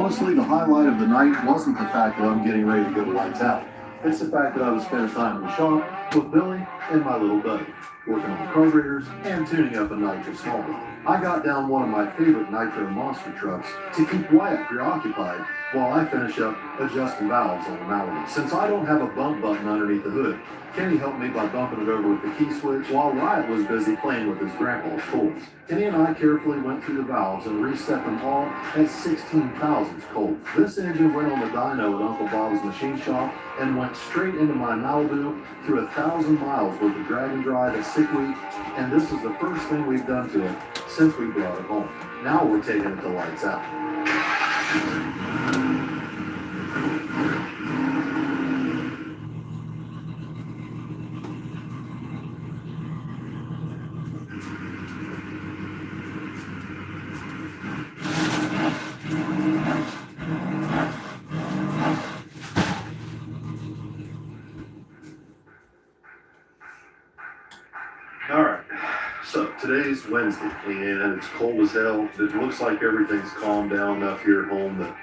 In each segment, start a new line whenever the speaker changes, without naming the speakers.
Honestly, the highlight of the night wasn't the fact that I'm getting ready to go to lights out. It's the fact that I was spending time in the shop with Billy and my little buddy, working on the carburetors and tuning up a nitro small block. I got down one of my favorite nitro monster trucks to keep Wyatt preoccupied while I finish up adjusting valves on the Malibu. Since I don't have a bump button underneath the hood, Kenny helped me by bumping it over with the key switch while Wyatt was busy playing with his grandpa's toys. Kenny and I carefully went through the valves and reset them all at 16 thousandths cold. This engine went on the dyno at Uncle Bob's machine shop and went straight into my Malibu through 1,000 miles worth of drag and drive at Sick Week, and this is the first thing we've done to it since we brought it home. Now we're taking it to lights out. Alright, so today's Wednesday and it's cold as hell. It looks like everything's calmed down enough here at home that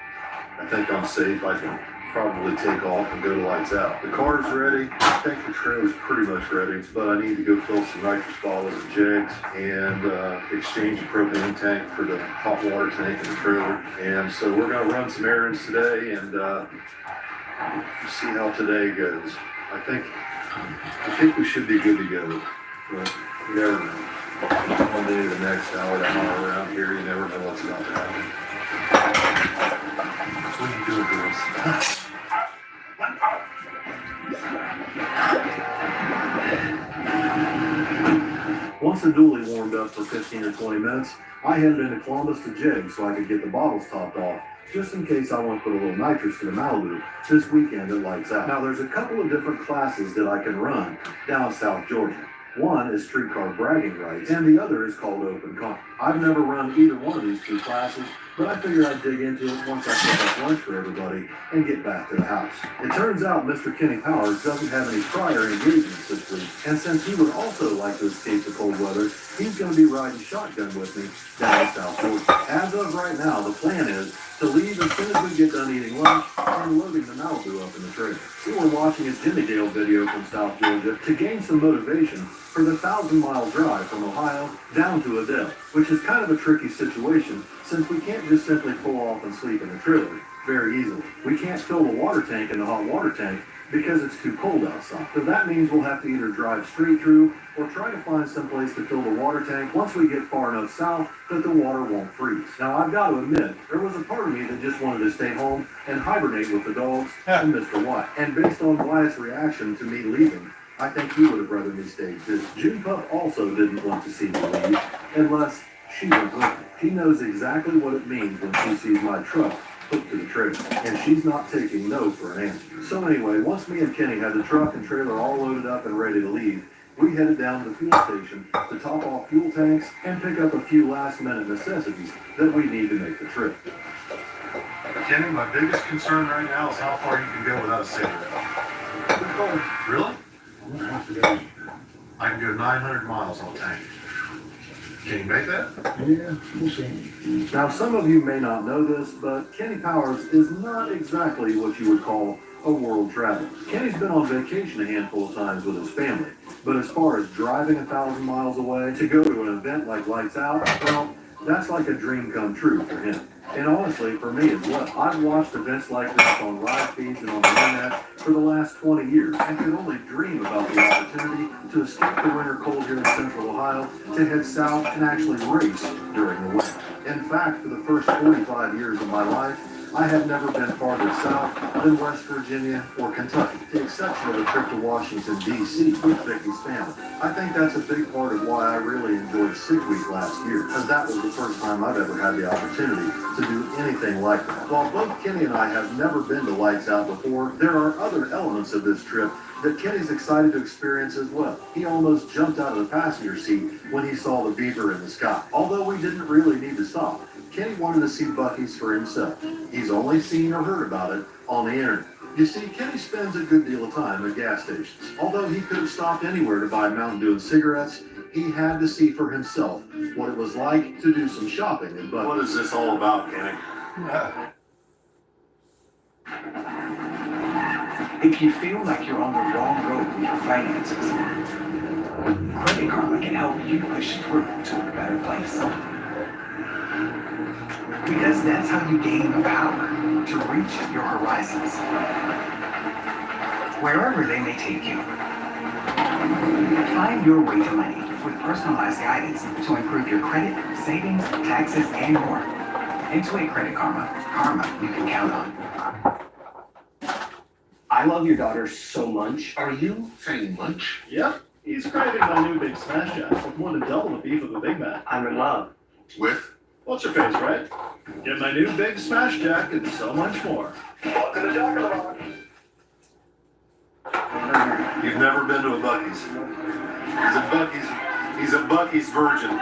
I think I'm safe. I can probably take off and go to lights out. The car's ready. I think the trailer's pretty much ready, but I need to go fill some nitrous bottles and jugs and exchange the propane tank for the hot water tank in the trailer. And so we're going to run some errands today and see how today goes. I think we should be good to go. But you never know. One day to the next, hour to hour around here, you never know what's about to happen. What are you doing, girls? Once the dually warmed up for 15 or 20 minutes, I headed into Columbus to jig so I could get the bottles topped off, just in case I want to put a little nitrous to the Malibu this weekend at lights out. Now, there's a couple of different classes that I can run down in South Georgia. One is streetcar bragging rights, and the other is called open comp. I've never run either one of these two classes, but I figured I'd dig into it once I pick up lunch for everybody and get back to the house. It turns out Mr. Kenny Powers doesn't have any prior engagements this week, and since he would also like to escape the cold weather, he's going to be riding shotgun with me down in South Georgia. As of right now, the plan is to leave as soon as we get done eating lunch and loading the Malibu up in the trailer. We were watching a Jimmy Dale video from South Georgia to gain some motivation for the 1,000-mile drive from Ohio down to Adele, which is kind of a tricky situation since we can't just simply pull off and sleep in the trailer very easily. We can't fill the water tank in the hot water tank because it's too cold outside. So that means we'll have to either drive straight through or try to find some place to fill the water tank once we get far enough south that the water won't freeze. Now, I've got to admit, there was a part of me that just wanted to stay home and hibernate with the dogs and Mr. Wyatt. And based on Wyatt's reaction to me leaving, I think he would have rather me stay too. June Pup also didn't want to see me leave unless she went with me. She knows exactly what it means when she sees my truck hooked to the trailer, and she's not taking no for an answer. So anyway, once me and Kenny had the truck and trailer all loaded up and ready to leave, we headed down to the fuel station to top off fuel tanks and pick up a few last-minute necessities that we need to make the trip. Kenny, my biggest concern right now is how far you can go without a cigarette. Really? I can go 900 miles on a tank. Can you make that?
Yeah, we'll see.
Now, some of you may not know this, but Kenny Powers is not exactly what you would call a world traveler. Kenny's been on vacation a handful of times with his family, but as far as driving 1,000 miles away to go to an event like Lights Out, well, that's like a dream come true for him. And honestly, for me as well. I've watched events like this on live feeds and on the internet for the last 20 years and could only dream about the opportunity to escape the winter cold here in central Ohio, to head south and actually race during the winter. In fact, for the first 45 years of my life, I have never been farther south than West Virginia or Kentucky, with the exception of a trip to Washington, D.C. with Vicky's family. I think that's a big part of why I really enjoyed Sick Week last year, because that was the first time I've ever had the opportunity to do anything like that. While both Kenny and I have never been to Lights Out before, there are other elements of this trip that Kenny's excited to experience as well. He almost jumped out of the passenger seat when he saw the beaver in the sky. Although we didn't really need to stop, Kenny wanted to see Buc-ee's for himself. He's only seen or heard about it on the internet. You see, Kenny spends a good deal of time at gas stations. Although he could have stopped anywhere to buy Mountain Dew and cigarettes, he had to see for himself what it was like to do some shopping in Buc-ee's. What is this all about, Kenny?
If you feel like you're on the wrong road with your finances, Credit Karma can help you push through to a better place. Because that's how you gain the power to reach your horizons, wherever they may take you. Find your way to money with personalized guidance to improve your credit, savings, taxes, and more. Intuit Credit Karma. Karma you can count on.
I love your daughter so much.
Are you saying lunch?
Yep, he's craving my new big smash jack with more than double the beef of a Big Mac.
I'm in love.
With?
What's your face, right? Get my new big smash jack and so much more.
Welcome to the Jack in the Box. You've never been to a Buc-ee's. He's a Buc-ee's virgin.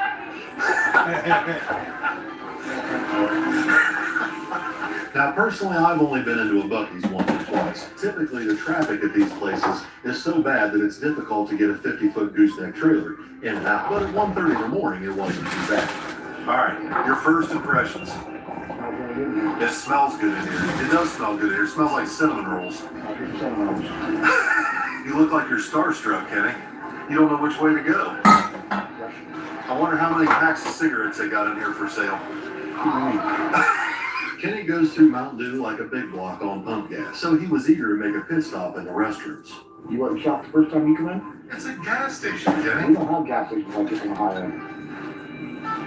Now, personally, I've only been into a Buc-ee's once or twice. Typically, the traffic at these places is so bad that it's difficult to get a 50-foot gooseneck trailer in and out. But at 1:30 in the morning, it wasn't too bad. All right, your first impressions. It smells good in here. It does smell good in here. It smells like cinnamon rolls. You look like you're starstruck, Kenny. You don't know which way to go. I wonder how many packs of cigarettes they got in here for sale. Kenny goes through Mountain Dew like a big block on pump gas, so he was eager to make a pit stop in the restrooms.
You weren't shocked the first time you come in?
It's a gas station,
We
Kenny.
don't have gas stations like this on the highway.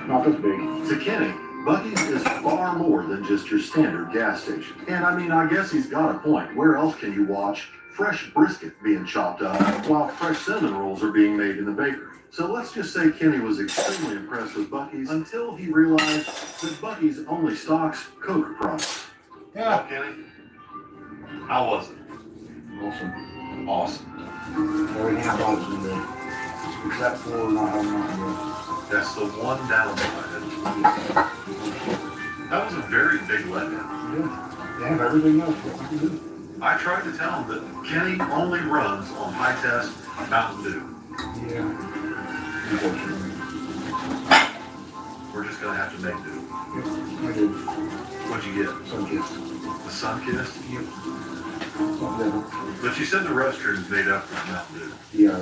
Not this big.
To Kenny, Buc-ee's is far more than just your standard gas station. And I mean, I guess he's got a point. Where else can you watch fresh brisket being chopped up while fresh cinnamon rolls are being made in the bakery? So let's just say Kenny was extremely impressed with Buc-ee's until he realized that Buc-ee's only stocks Coke products.
Yeah.
Kenny, how was it?
Awesome.
Awesome.
Everything have options in there. Except for not having nothing else.
That's the one downside. That was a very big letdown.
Yeah. They have everything else. What we can do.
I tried to tell him that Kenny only runs on high test Mountain Dew.
Yeah. Unfortunately.
We're just gonna have to make do.
Yep, I did.
What'd you get?
Some kids.
The Sunkist?
Yep. Something different.
But you said the restroom's made up from Mountain Dew.
Yeah,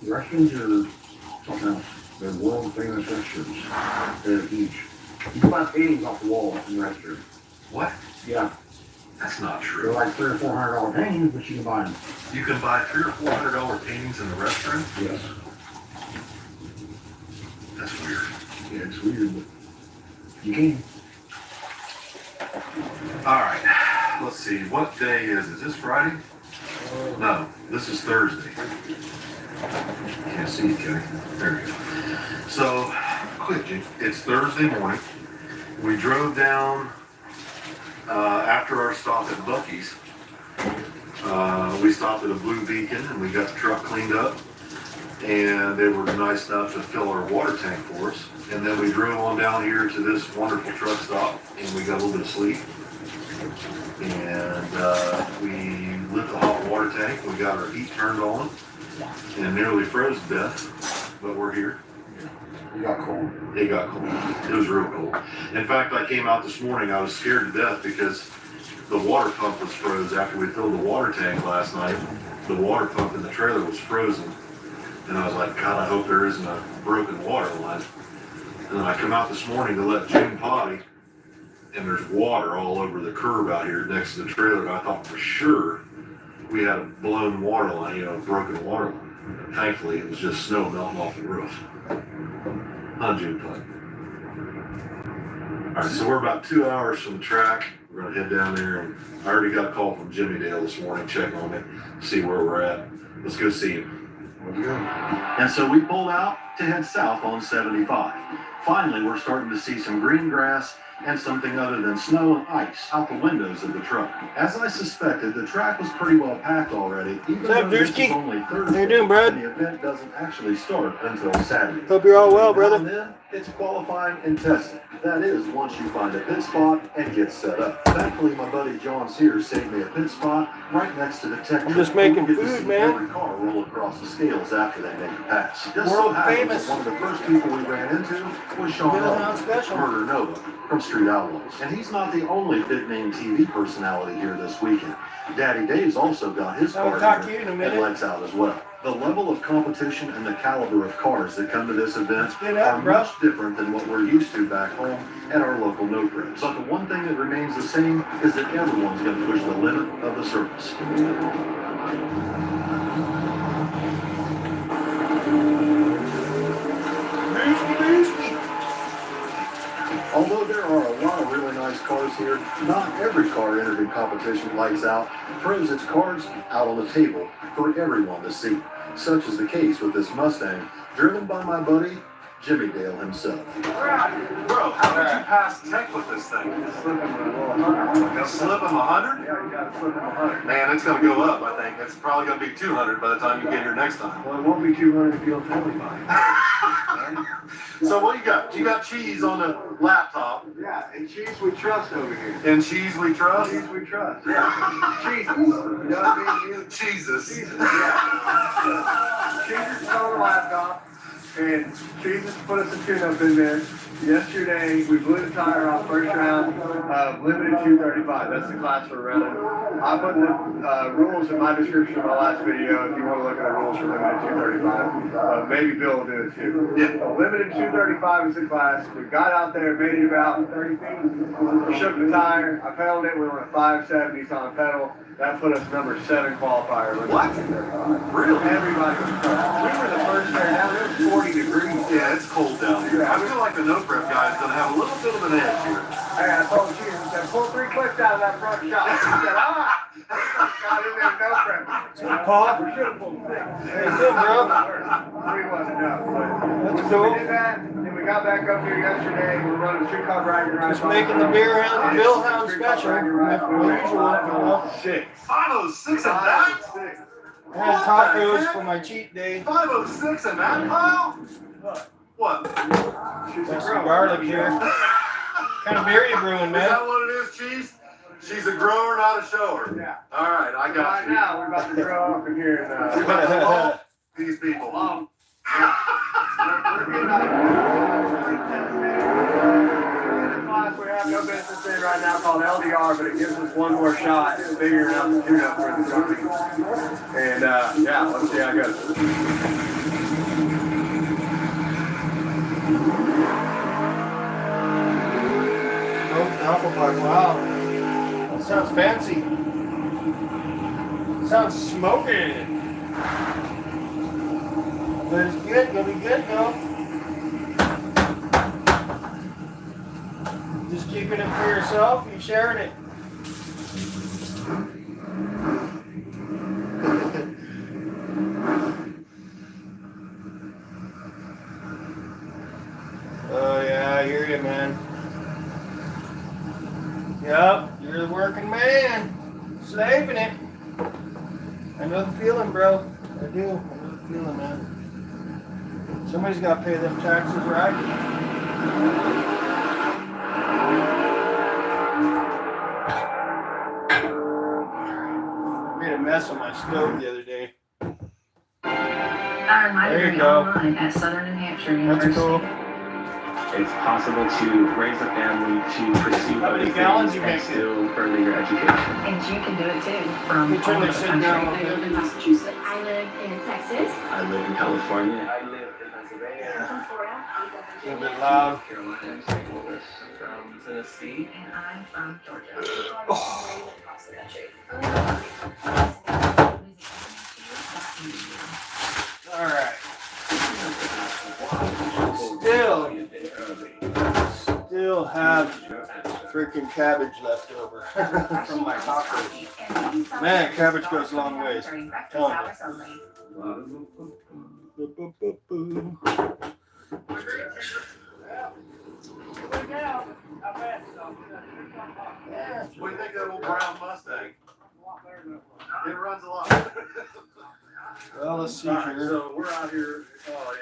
the restrooms are something else. They're world famous restrooms. They're huge. You can buy paintings off the wall in the restroom.
What?
Yeah.
That's not
They're
true.
like $300 or $400 paintings, but you can buy them.
You can buy $300 or $400 paintings in the restroom?
Yes.
That's weird.
Yeah, it's weird, but you can.
All right. Let's see. What day is it? Is this Friday? No, this is Thursday. Can't see you, Kenny. There you go. So, quick, Jake. It's Thursday morning. We drove down after our stop at Buc-ee's. We stopped at a Blue Beacon and we got the truck cleaned up. And they were nice enough to fill our water tank for us. And then we drove on down here to this wonderful truck stop and we got a little bit of sleep. And we lit the hot water tank. We got our heat turned on and nearly froze to death. But we're here.
You got cold.
It got cold. It was real cold. In fact, I came out this morning, I was scared to death because the water pump was froze after we filled the water tank last night. The water pump in the trailer was frozen. And I was like, God, I hope there isn't a broken water line. And then I come out this morning to let June potty, and there's water all over the curb out here next to the trailer. And I thought for sure we had a blown water line, a broken water line. And thankfully, it was just snow melting off the roof. On June potty. All right, so we're about 2 hours from the track. We're gonna head down there, and I already got a call from Jimmy Dale this morning, checking on me, see where we're at. Let's go see him.
Let's go.
And so we pulled out to head south on 75. Finally, we're starting to see some green grass and something other than snow and ice out the windows of the truck. As I suspected, the track was pretty well packed already, even
What's up,
though this is
Drewski?
only Thursday.
How you doing, bud?
And the event doesn't actually start until Saturday.
Hope you're all well, brother.
And then it's qualifying and testing. That is, once you find a pit spot and get set up. Thankfully, my buddy John Sears saved me a pit spot right next to the tech.
I'm just
truck.
making
We'll get to
food,
see
man.
Every car roll across the scales after they make a pass. Just so
World
happens
famous.
that one of the first people we ran into was Sean
Middle
Ellis,
Hound special.
Murder Nova, from Street Outlaws. And he's not the only big-name TV personality here this weekend. Daddy Dave's also got his
I'll
car
talk to
here
you in a
and
minute.
lets out as well. The level of competition and the caliber of cars that come to this event
Spin up,
are
bro.
much different than what we're used to back home at our local no preps. But the one thing that remains the same is that everyone's going to push the limit of the surface. Although there are a lot of really nice cars here, not every car entered in competition lights out throws its cards out on the table for everyone to see. Such is the case with this Mustang, driven by my buddy, Jimmy Dale himself.
Bro, how did you pass tech with this thing? Slip him 100?
Yeah, you gotta slip him 100.
Man, it's gonna go up, I think. It's probably gonna be 200 by the time you get here next time.
Well, it won't be 200 if you don't tell anybody.
So what you got? You got cheese on the laptop.
Yeah, and cheese we trust over here.
And cheese we trust?
Cheese we trust. Yeah. Jesus. You know what I mean?
Jesus.
Jesus, yeah. Jesus is on the laptop, and Jesus put us a tune-up in there. Yesterday, we blew the tire off first round of limited 235. That's the class we're running. I put the rules in my description of my last video if you want to look at the rules for limited 235. Maybe Bill will do it too.
Yeah.
Limited 235 is the class. We got out there, made it about 30 feet, shook the tire. I pedaled it. We were at 570s on pedal. That put us number 7 qualifier.
What? Really?
Everybody was close. We were the first there. Now it was 40 degrees.
Yeah, it's cold down here. I feel like the no prep guy's gonna have a little bit of an edge here.
Hey, I told you, he said, pull 3 clicks out of that front shot. He said, got in there, no prep.
Paul?
We should have pulled 6.
Hey, good, bro.
3 wasn't enough. But
That's
so
cool.
we did that, and we got back up here yesterday. We're running 2 car bragging rights.
Just making the beer hound, Bill Hound special. My usual,
6.
506 and that?
6.
I had tacos for my cheat day.
506 and that pile? What?
She's
Got
a
some
girl.
garlic here. What kind of beer you brewing,
Is
man?
that what it is, Cheese? She's a grower, not a shower.
Yeah.
All right, I got
Right
you.
now, we're about to grow up in here.
We
And,
about to love these people.
we're getting out of class we have no business in right now called LDR, but it gives us one more shot at figuring out the tune-up for the company. And yeah, let's see how it goes.
Oh, apple pie. Wow. That sounds fancy. Sounds smoking. But it's good. Gonna be good though. Just keeping it for yourself. You sharing it. Oh yeah, I hear you, man. Yep, you're the working man. Saving it. I know the feeling, bro. I do. I know the feeling, man. Somebody's got to pay them taxes, right? I made a mess on my stove the other day.
I earned my
There you
degree
go.
online at Southern New Hampshire
That's
University.
cool.
It's possible to raise a family, to pursue
How
other
many
things,
gallons you
and
make it?
still further your education.
And you can do it too from
You turn
all over
this
the
shit
country.
down.
I live in Massachusetts.
I live in Texas.
I live in California.
I live in Pennsylvania,
From Florida.
A little bit loud.
Carolina, and St. Louis, from Tennessee.
And I'm from Georgia.
Oh. Across the country.
All right. Still have freaking cabbage left over from my tacos. Man, cabbage goes a long ways. Tell me.
What do you think of that old brown Mustang? It runs a lot.
Well, let's see
All right,
here.
so we're out here. Oh,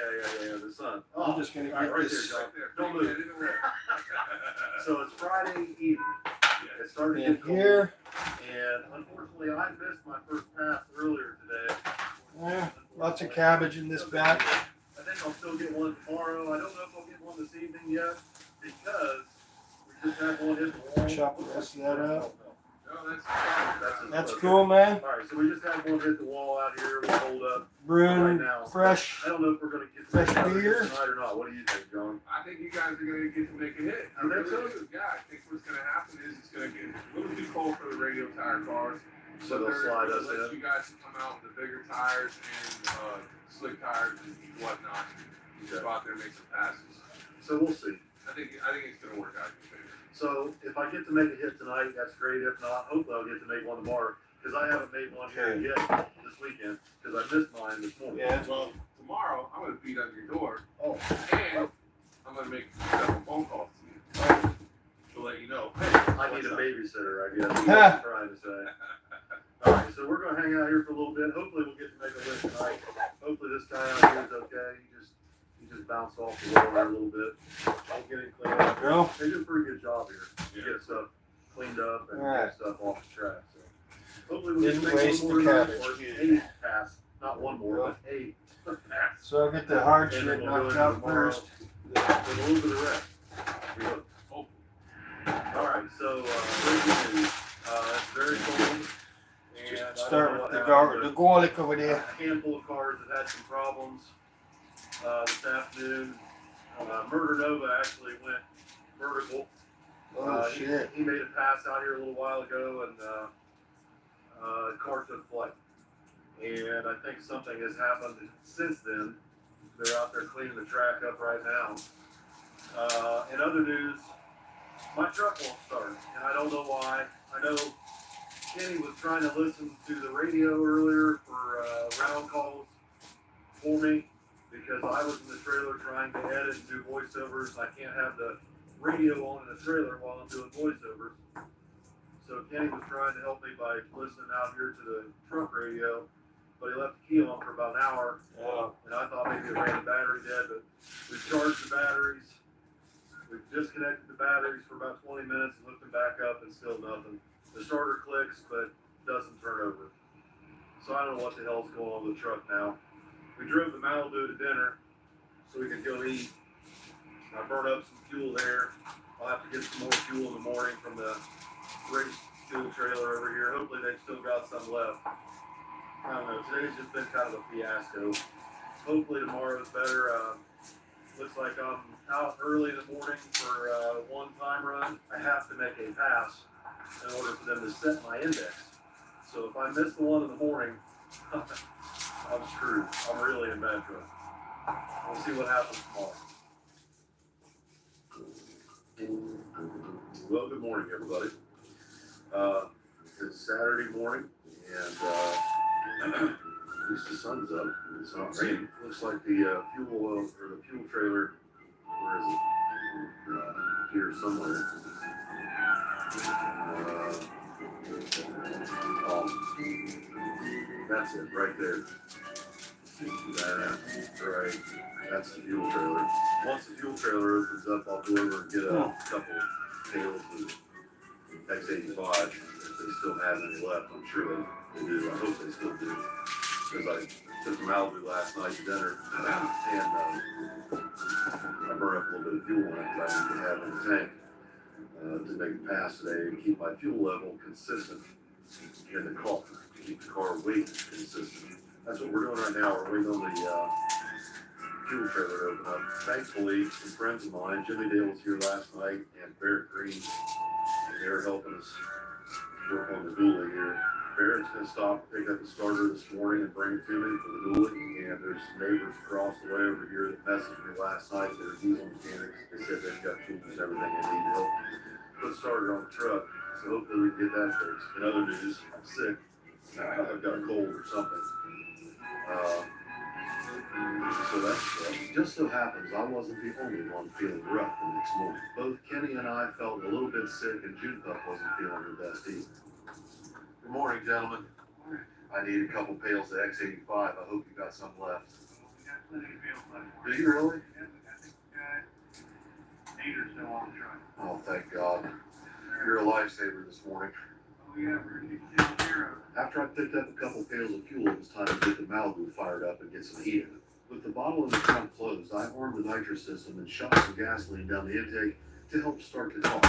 yeah, the sun.
I'm just gonna
All right,
get
right
this.
there, John. Don't move. So it's Friday evening. It started to
In
get cold.
here.
And unfortunately, I missed my first pass earlier today.
Yeah, lots of cabbage in this batch.
I think I'll still get one tomorrow. I don't know if I'll get one this evening yet because we
Just had one hit the wall.
Chop the rest of that up.
No,
That's
okay.
cool, man.
Alright, so we just had one hit the wall out here. We'll hold up right
Brewing
now.
fresh.
I don't know if we're gonna get to
Fresh
make another
beer?
hit tonight or not. What do you think, John?
I think you guys are gonna get to make a hit. I
You think
really
so?
do. Yeah, I think what's gonna happen is it's gonna get a little too cold for the radio tire cars.
So they'll slide us
Let
in.
you guys come out with the bigger tires and slick tires and whatnot.
Okay.
Go out there and make some passes.
So we'll see.
I think it's gonna work out in your favor.
So if I get to make a hit tonight, that's great. If not, hopefully I'll get to make one tomorrow. Because I haven't made one here
Okay.
yet this weekend. Because I missed mine this morning.
Yeah.
Well, tomorrow I'm gonna beat on your door
Oh,
and I'm gonna make several phone calls to you to let you know. Hey,
I need a babysitter, I guess.
Ha.
That's what I'm trying to say. All right, so we're gonna hang out here for a little bit. Hopefully we'll get to make a win tonight. Hopefully this guy out here is okay. He just bounced off the wall there a little bit. I'll get him cleaned up.
Bro.
They do a pretty good job here. To get stuff cleaned up and
All right.
get stuff off the track. So hopefully we'll get to
Didn't
make
waste
one more
the
tonight,
cabbage.
or a pass. Not one more, but a pass.
So I'll get the hard
And
shit
then we'll go
knocked
into
out
tomorrow
first.
with a little bit of rest. We hope. All right, so breaking news. It's very cold. And I don't
Start
know
with
what
the
happened,
the garlic over
but
there.
a handful of cars have had some problems this afternoon. Murder Nova actually went vertical.
Oh
He-
shit.
He made a pass out here a little while ago, and the car took flight. And I think something has happened since then. They're out there cleaning the track up right now. In other news, my truck won't start, and I don't know why. I know Kenny was trying to listen to the radio earlier for round calls for me, because I was in the trailer trying to edit and do voiceovers. I can't have the radio on in the trailer while I'm doing voiceovers. So Kenny was trying to help me by listening out here to the truck radio, but he left the key on for about an hour,
Oh.
and I thought maybe it ran the battery dead, but we've charged the batteries. We've disconnected the batteries for about 20 minutes and hooked them back up, and still nothing. The starter clicks, but doesn't turn over. So I don't know what the hell's going on with the truck now. We drove to Malibu to dinner so we could go eat. I burned up some fuel there. I'll have to get some more fuel in the morning from the race fuel trailer over here. Hopefully they've still got some left. I don't know. Today's just been kind of a fiasco. Hopefully tomorrow's better. Looks like I'm out early in the morning for a one-time run. I have to make a pass in order for them to set my index. So if I miss the one in the morning, I'm screwed. I'm really in bad trouble. We'll see what happens tomorrow. Well, good morning, everybody. It's Saturday morning, and at least the sun's up. It's not raining. Looks like the fuel oil or the fuel trailer. Where is it? Here somewhere. That's it, right there. That's right. That's the fuel trailer. Once the fuel trailer opens up, I'll go over and get a couple of pails of X85 if they still have any left. I'm sure they do. I hope they still do. Because I took them Malibu last night to dinner, and I burned up a little bit of fuel on it that I need to have in the tank to make a pass today and keep my fuel level consistent in the car, to keep the car weight consistent. That's what we're doing right now. We're waiting on the fuel trailer to open up. Thankfully, some friends of mine, Jimmy Dale was here last night, and Barrett Green, and they're helping us work on the dually here. Barrett's gonna stop, pick up the starter this morning and bring it to me for the dually. And there's some neighbors across the way over here that messaged me last night. They're diesel mechanics. They said they've got tools and everything they need to help put starter on the truck. So hopefully we can get that fixed. In other news, I'm sick. I've got a cold or something. So it just so happens I wasn't the only one feeling rough the next morning. Both Kenny and I felt a little bit sick, and June Pup wasn't feeling her best either. Good morning, gentlemen. I need a couple pails of X85. I hope you got some left.
We got plenty of pails left.
Do you really?
I think Peter's still on the truck.
Oh, thank God. You're a lifesaver this morning.
Oh, yeah, we're gonna get taken care of.
After I picked up a couple pails of fuel, it was time to get the Malibu fired up and get some heat in it. With the bottle in the trunk closed, I armed the nitrous system and shot some gasoline down the intake to help start the car.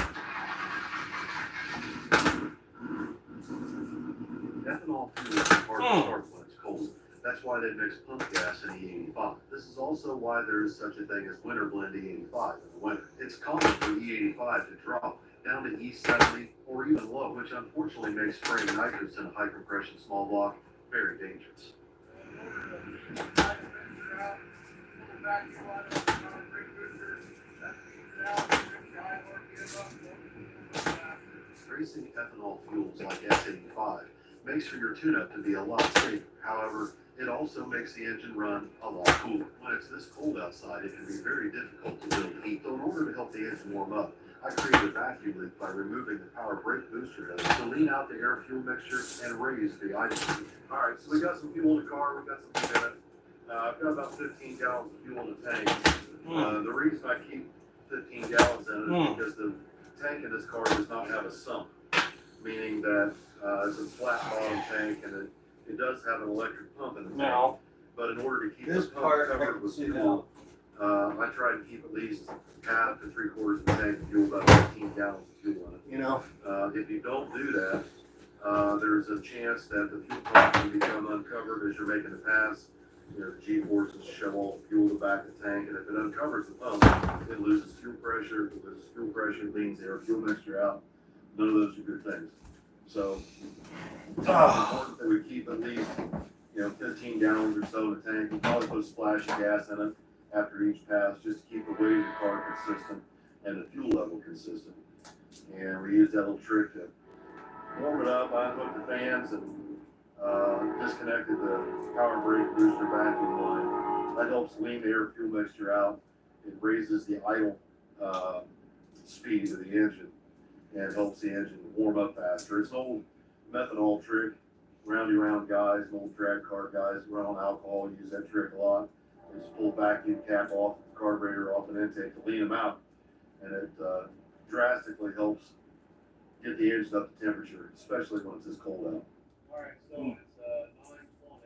Ethanol fuel is hard to start when it's cold. That's why they mix pump gas in E85. This is also why there is such a thing as winter blend E85 in the winter. It's common for E85 to drop down to E70 or even low, which unfortunately makes spraying nitrous in a high compression small block very dangerous. Racing ethanol fuels like S85 makes for your tune-up to be a lot safer. However, it also makes the engine run a lot cooler. When it's this cold outside, it can be very difficult to build heat. So in order to help the engine warm up, I created a vacuum leak by removing the power brake booster hose to lean out the air-fuel mixture and raise the idle speed.
All right, so we got some fuel in the car. We got some fuel in it. I've got about 15 gallons of fuel in the tank. The reason I keep 15 gallons in it is because the tank in this car does not have a sump, meaning that it's a flat bottom tank and it does have an electric pump in the tank.
No.
But in order to keep
This
the pump
part I
covered
can
with
see
fuel, I try to keep at least half to 3/4 of the tank of fuel, about 15 gallons of fuel in it.
You know,
If you don't do that, there's a chance that the fuel pump can become uncovered as you're making the pass. You know, the G-forces shove all the fuel to the back of the tank, and if it uncovers the pump, it loses fuel pressure. If it loses fuel pressure, it leans the air fuel mixture out. None of those are good things. So it's important that we keep at least 15 gallons or so in the tank. We'll probably put a splash of gas in it after each pass just to keep the weight of the car consistent and the fuel level consistent. And we use that little trick to warm it up. I unhooked the fans and disconnected the power brake booster vacuum line. That helps lean the air fuel mixture out. It raises the idle speed of the engine and helps the engine warm up faster. It's an old methanol trick. Round guys, old drag car guys run on alcohol, use that trick a lot. They just pull vacuum cap off the carburetor off an intake to lean them out, and it drastically helps get the engine up to temperature, especially when it's this cold out.
All right, so it's 9:20.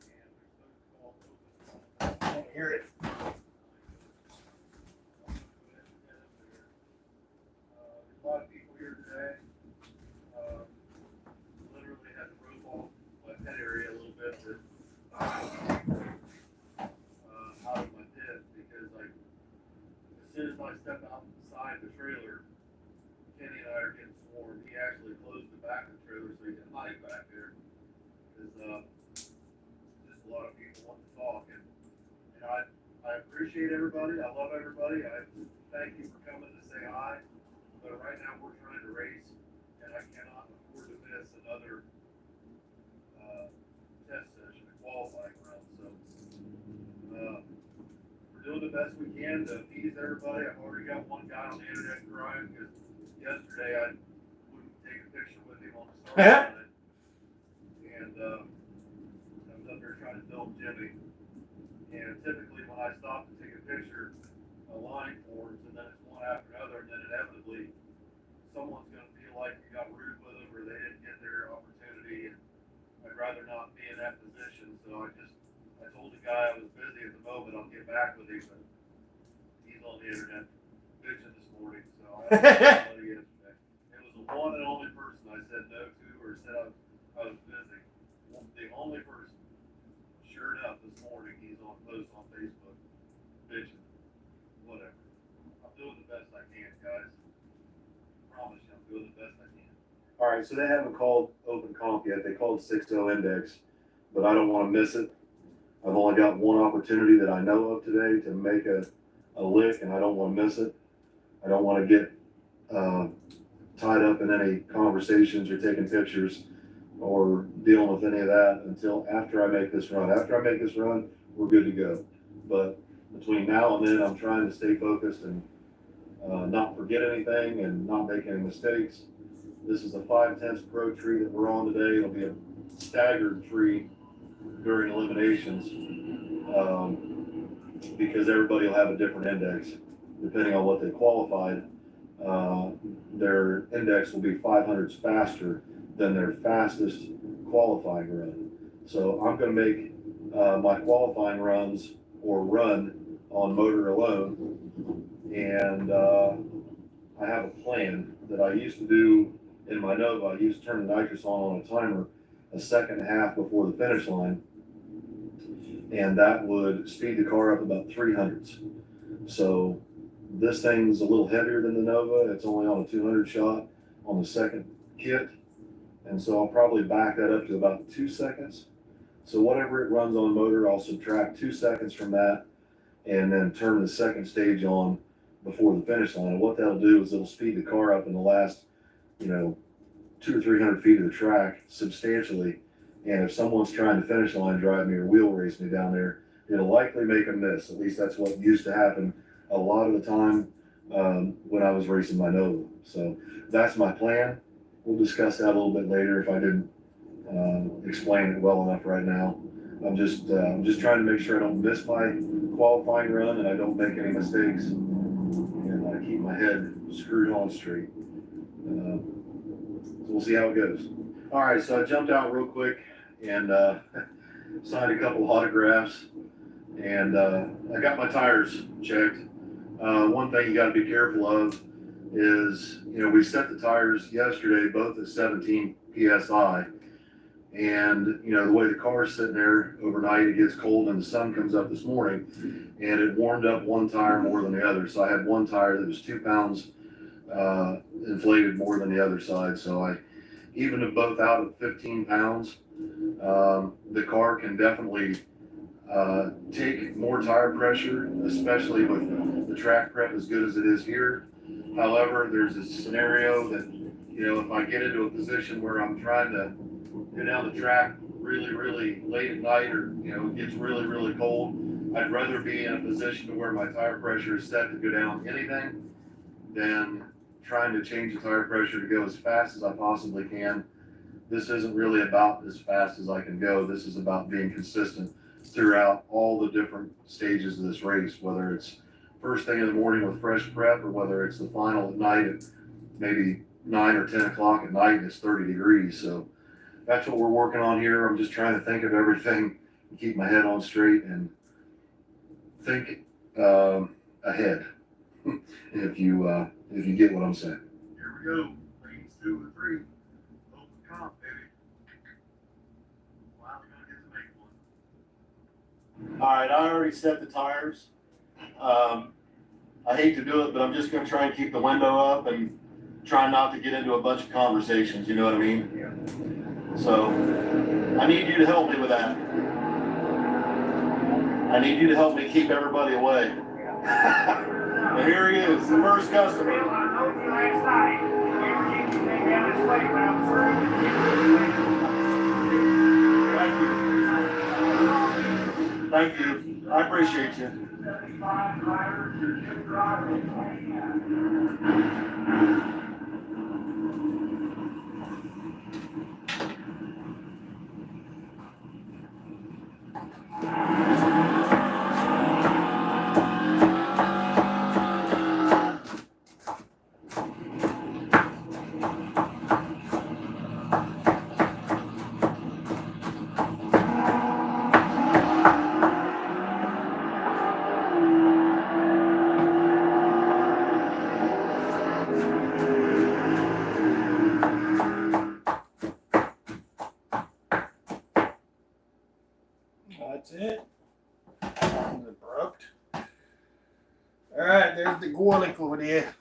And we're supposed to call
can't hear it.
there's a lot of people here today. Literally had to rope off my pet area a little bit to out of my pit because as soon as I step outside the trailer, Kenny and I are getting swarmed. He actually closed the back of the trailer so he can hide back there. Because just a lot of people want to talk, and I appreciate everybody. I love everybody. I thank you for coming to say hi. But right now we're trying to race, and I cannot afford to miss another test session, a qualifying run. So we're doing the best we can to appease everybody. I've already got one guy on the internet crying because yesterday I wouldn't take a picture with him on the start line. And I was up there trying to film Jimmy. And typically when I stop to take a picture, a line forms, and then it's one after another, and then inevitably someone's going to feel like you got rude with them or they didn't get their opportunity. And I'd rather not be in that position. So I told the guy I was busy at the moment. I'll get back with him, but he's on the internet bitching this morning. So I had to yesterday. It was the one and only person I said no to or said I was busy. The only person. Sure enough, this morning he's on post on Facebook bitching. Whatever. I'm doing the best I can, guys. I promise you, I'm doing the best I can.
All right, so they haven't called open comp yet. They called 6-0 index, but I don't want to miss it. I've only got one opportunity that I know of today to make a lick, and I don't want to miss it. I don't want to get tied up in any conversations or taking pictures or dealing with any of that until after I make this run. After I make this run, we're good to go. But between now and then, I'm trying to stay focused and not forget anything and not make any mistakes. This is a 5/10 pro tree that we're on today. It'll be a staggered tree during eliminations because everybody will have a different index depending on what they qualified. Their index will be 500s faster than their fastest qualifying run. So I'm going to make my qualifying runs or run on motor alone
And I have a plan that I used to do in my Nova. I used to turn the nitrous on a timer a second and a half before the finish line, and that would speed the car up about 300s. So this thing's a little heavier than the Nova. It's only on a 200 shot on the second kit, and so I'll probably back that up to about 2 seconds. So whatever it runs on motor, I'll subtract 2 seconds from that, and then turn the second stage on before the finish line. And what that'll do is it'll speed the car up in the last, 200 or 300 feet of the track substantially. And if someone's trying to finish line drive me or wheel race me down there, it'll likely make them miss. At least that's what used to happen a lot of the time when I was racing my Nova. So that's my plan. We'll discuss that a little bit later if I didn't explain it well enough right now. I'm just trying to make sure I don't miss my qualifying run and I don't make any mistakes, and I keep my head screwed on straight. So we'll see how it goes. All right, so I jumped out real quick and signed a couple of autographs, and I got my tires checked. One thing you got to be careful of is, we set the tires yesterday both at 17 psi. And, the way the car's sitting there overnight, it gets cold and the sun comes up this morning, and it warmed up one tire more than the other. So I had one tire that was 2 pounds inflated more than the other side. So I evened them both out at 15 pounds. The car can definitely take more tire pressure, especially with the track prep as good as it is here. However, there's a scenario that, if I get into a position where I'm trying to go down the track really, really late at night, or it gets really, really cold, I'd rather be in a position to where my tire pressure is set to go down anything than trying to change the tire pressure to go as fast as I possibly can. This isn't really about as fast as I can go. This is about being consistent throughout all the different stages of this race, whether it's first thing in the morning with fresh prep or whether it's the final at night at maybe 9 or 10 o'clock at night and it's 30 degrees. So that's what we're working on here. I'm just trying to think of everything and keep my head on straight and think ahead. if you get what I'm saying. Here we go. Lanes 2 and 3. Open comp, baby. Wow, we're gonna get to make one. All right, I already set the tires. I hate to do it, but I'm just gonna try and keep the window up and try not to get into a bunch of conversations. You know what I mean? Yeah. So I need you to help me with that. I need you to help me keep everybody away. And here he is, the first customer.
I told you last night, you keep your thing down this way when I'm through.
Thank you. I appreciate you.
That's it. Abrupt. All right, there's the gualic over there.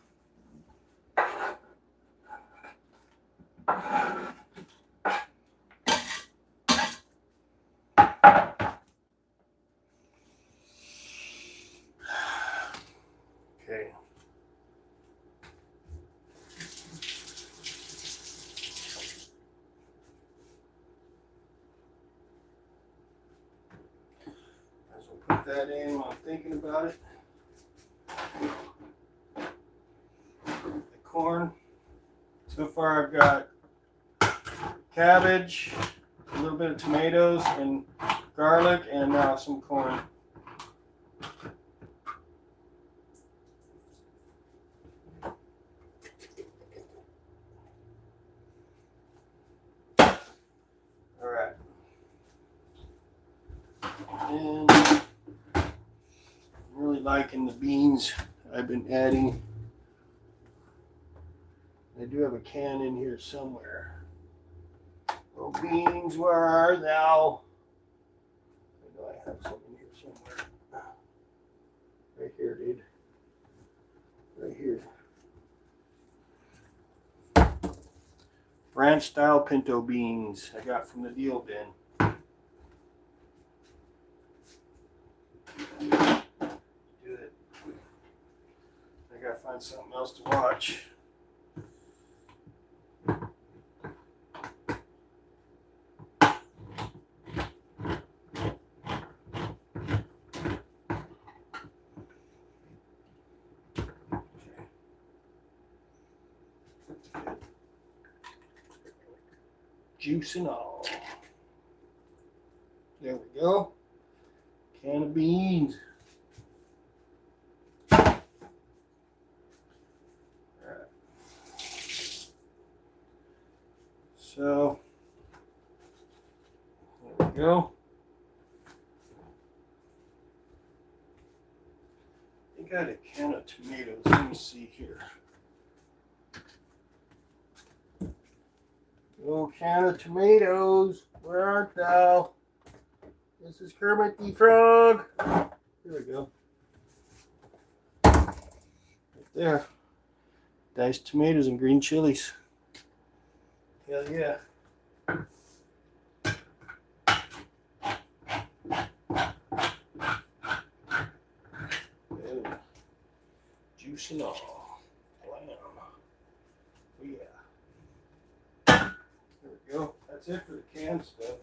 Okay. Put that in while I'm thinking about it. The corn. So far I've got cabbage, a little bit of tomatoes and garlic, and now some corn. All right. And I'm really liking the beans. I've been adding. I do have a can in here somewhere. Oh, beans, where are thou? I know I have some in here somewhere. Right here, dude. Right here. Ranch style pinto beans I got from the deal bin. Do it. I gotta find something else to watch. Juice and all. There we go. Can of beans. Alright. So, there we go. I think I had a can of tomatoes. Let me see here. Oh, can of tomatoes. Where art thou? This is Kermit the Frog. Here we go. Right there. Diced tomatoes and green chilies. Hell yeah. Oh, juice and all. Blam. Oh yeah. There we go. That's it for the canned stuff.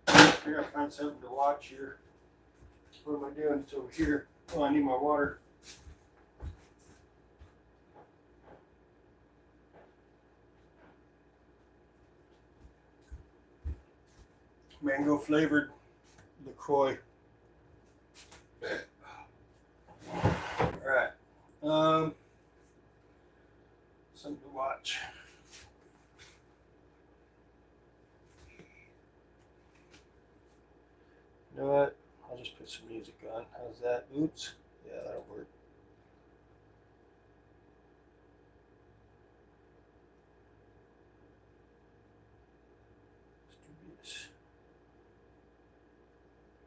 I gotta find something to watch here. What am I doing? It's over here. Oh, I need my water. Mango flavored LaCroix. Alright. Something to watch. You know what? I'll just put some music on. How's that? Oops. Yeah, that'll work. Let's do this.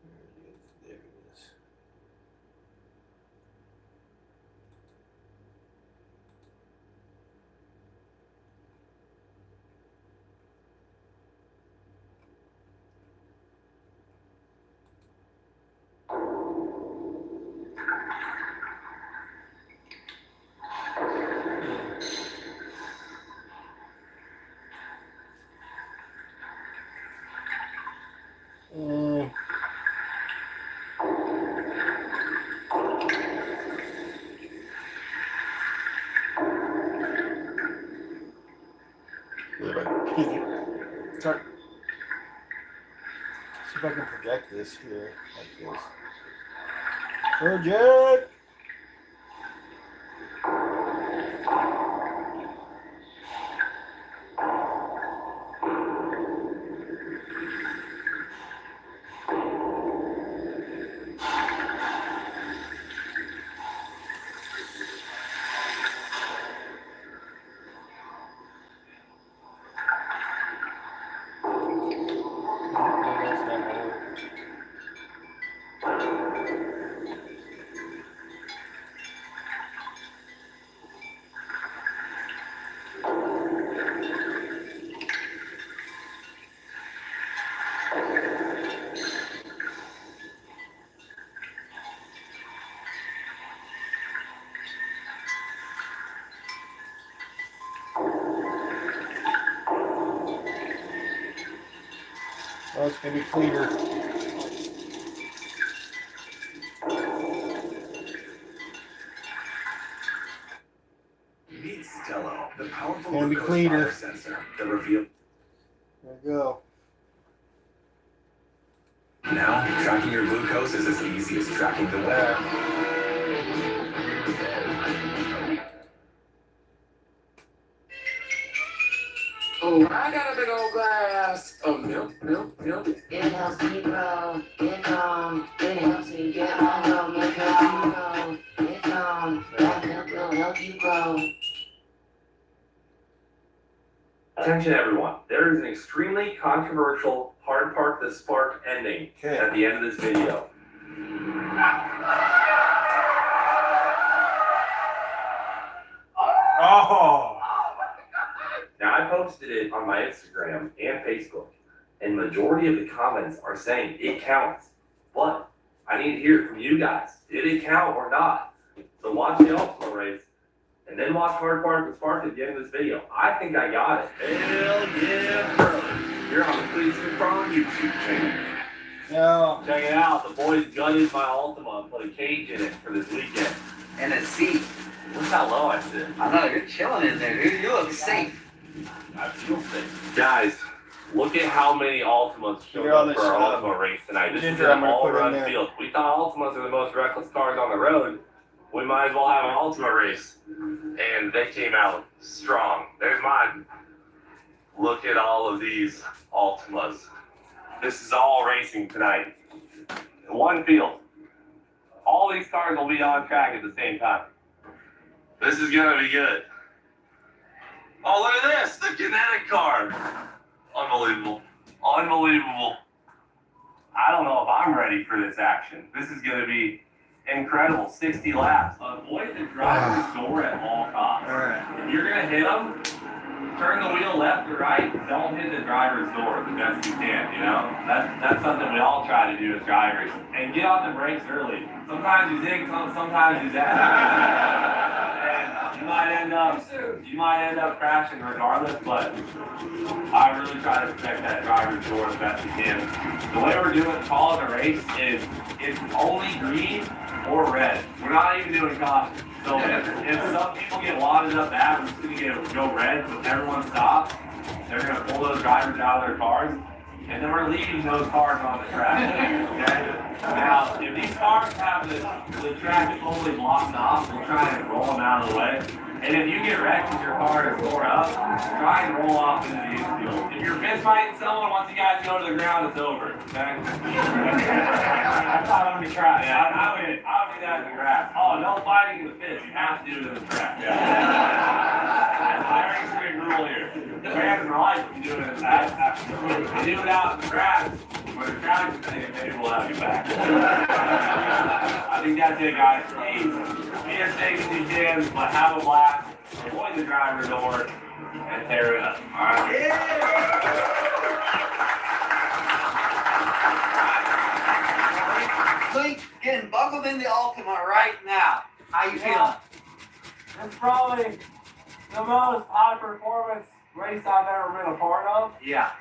There it is. There it is. Start. See if I can project this here like this. Project. Oh, it's gonna be cleaner.
Meet Stello, the powerful
Gonna be
glucose
cleaner.
fire sensor that reveals.
There we go.
Now, tracking your glucose is as easy as tracking the weather.
Oh, I got a big old glass of milk.
It helps me grow, get calm. It helps me get my milk, it helps you grow, get calm. That milk will help you grow.
Attention everyone, there is an extremely controversial hard part that spark ending at the end of this video.
Oh!
Now I posted it on my Instagram and Facebook, and majority of the comments are saying it counts. But I need to hear from you guys. Did it count or not? So watch the Ultima race, and then watch Hard Part that sparked at the end of this video. I think I got it.
Hell yeah, brother. You're on the Policeman Prawn YouTube channel.
No.
Check it out, the boys gutted my Ultima and put a cage in it for this weekend.
And a seat.
Look how low I sit.
I know, you're chilling in there, dude. You look safe.
I feel safe. Guys, look at how many Ultimas showed
Look at all
up
this
for our
stuff.
Ultima race tonight. This is
Ginger, I'm
an
gonna put in
all-run
there.
field. We thought Ultimas are the most reckless cars on the road. We might as well have an Ultima race. And they came out strong. There's mine. Look at all of these Ultimas. This is all racing tonight. In one field. All these cars will be on track at the same time. This is gonna be good. Oh, look at this, the kinetic car. Unbelievable. Unbelievable. I don't know if I'm ready for this action. This is gonna be incredible. 60 laps. Avoid the driver's door at all costs.
Alright.
If you're gonna hit them, turn the wheel left or right. Don't hit the driver's door the best you can, you know? That's something we all try to do as drivers. And get off the brakes early. Sometimes you zig, sometimes you zag. And you might end up crashing regardless, but I really try to protect that driver's door as best you can. The way we're doing calling a race is it's only green or red. We're not even doing caution. So if some people get wadded up bad, we're just gonna go red, so everyone stops. They're gonna pull those drivers out of their cars, and then we're leaving those cars on the track. Okay? Now, if these cars have the track totally blocked off, we'll try and roll them out of the way. And if you get wrecked and your car is tore up, try and roll off into the infield. If you're fist fighting someone, once you guys go to the ground, it's over. Okay? I thought I'm gonna try. Yeah, I would do that in the grass. Oh, no fighting in the fist. You have to do it in the track. Yeah. That's my extreme rule here. Fans for life if you do it in the track. If you do it out in the grass, where the crowd is saying, maybe we'll have you back. I think that's it, guys. Please be as safe as you can, but have a blast. Avoid the driver's door and tear it up. All right.
Clink, getting buckled in the Ultima right now. How you feeling?
It's probably the most high performance race I've ever been a part of.
Yeah.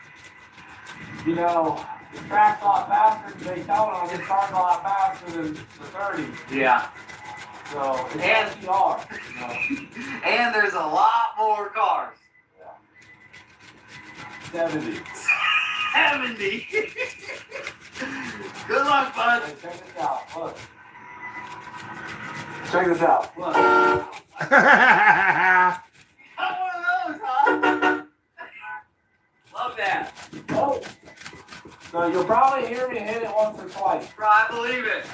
You know, the track's a lot faster than Daytona, and the car's a lot faster than the 30.
Yeah.
So it's
And-
SCR, you know.
And there's a lot more cars.
70.
70. Good luck, bud.
Hey, check this out. Look. Check this out. Look.
Got one of those, huh? Love that.
Oh. So you'll probably hear me hit it once or twice.
Bro, I believe it.